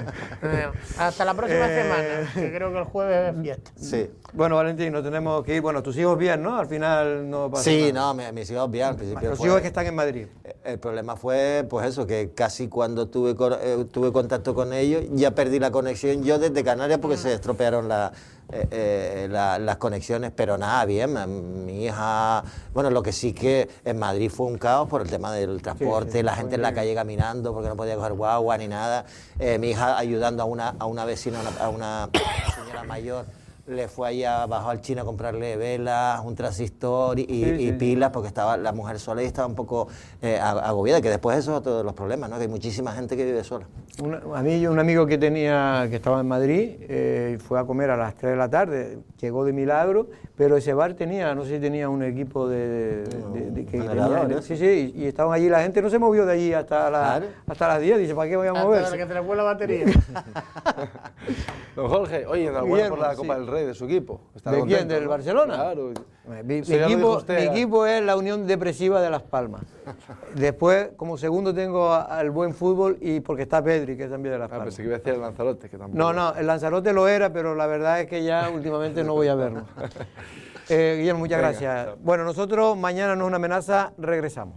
Hasta la próxima semana, que creo que el jueves es fiesta. Sí. Bueno, Valentín, nos tenemos que ir. Bueno, tus hijos bien, ¿no? Al final no pasa nada. Sí, no, mis hijos bien, al principio. Los hijos que están en Madrid. El problema fue, pues eso, que casi cuando tuve contacto con ellos, ya perdí la conexión yo desde Canarias porque se estropearon las conexiones, pero nada, bien. Mi hija, bueno, lo que sí que en Madrid fue un caos por el tema del transporte, la gente en la calle caminando porque no podía coger guagua ni nada. Mi hija ayudando a una vecina, a una señora mayor le fue ahí abajo al chino a comprarle velas, un transistor y pilas, porque estaba la mujer sola y estaba un poco agobiada, que después eso es todos los problemas, ¿no? Que hay muchísima gente que vive sola. Un amigo que estaba en Madrid, fue a comer a las 3 de la tarde, llegó de milagro, pero ese bar tenía, no sé si tenía un equipo sí, y estaban allí, la gente no se movió de allí hasta las 10, dice, ¿para qué voy a moverse? Hasta que te le fue la batería. Don Jorge, oye, enhorabuena por la Copa del Rey de su equipo. ¿De quién? ¿Del Barcelona? Claro. Mi equipo es la Unión Depresiva de Las Palmas. Después, como segundo, tengo al buen fútbol y porque está Pedri, que es también de Las Palmas. Pensé que iba a decir el Lanzarote, que tampoco. No, el Lanzarote lo era, pero la verdad es que ya últimamente no voy a verlo. Guillermo, muchas gracias. Bueno, nosotros mañana No es una amenaza, regresamos.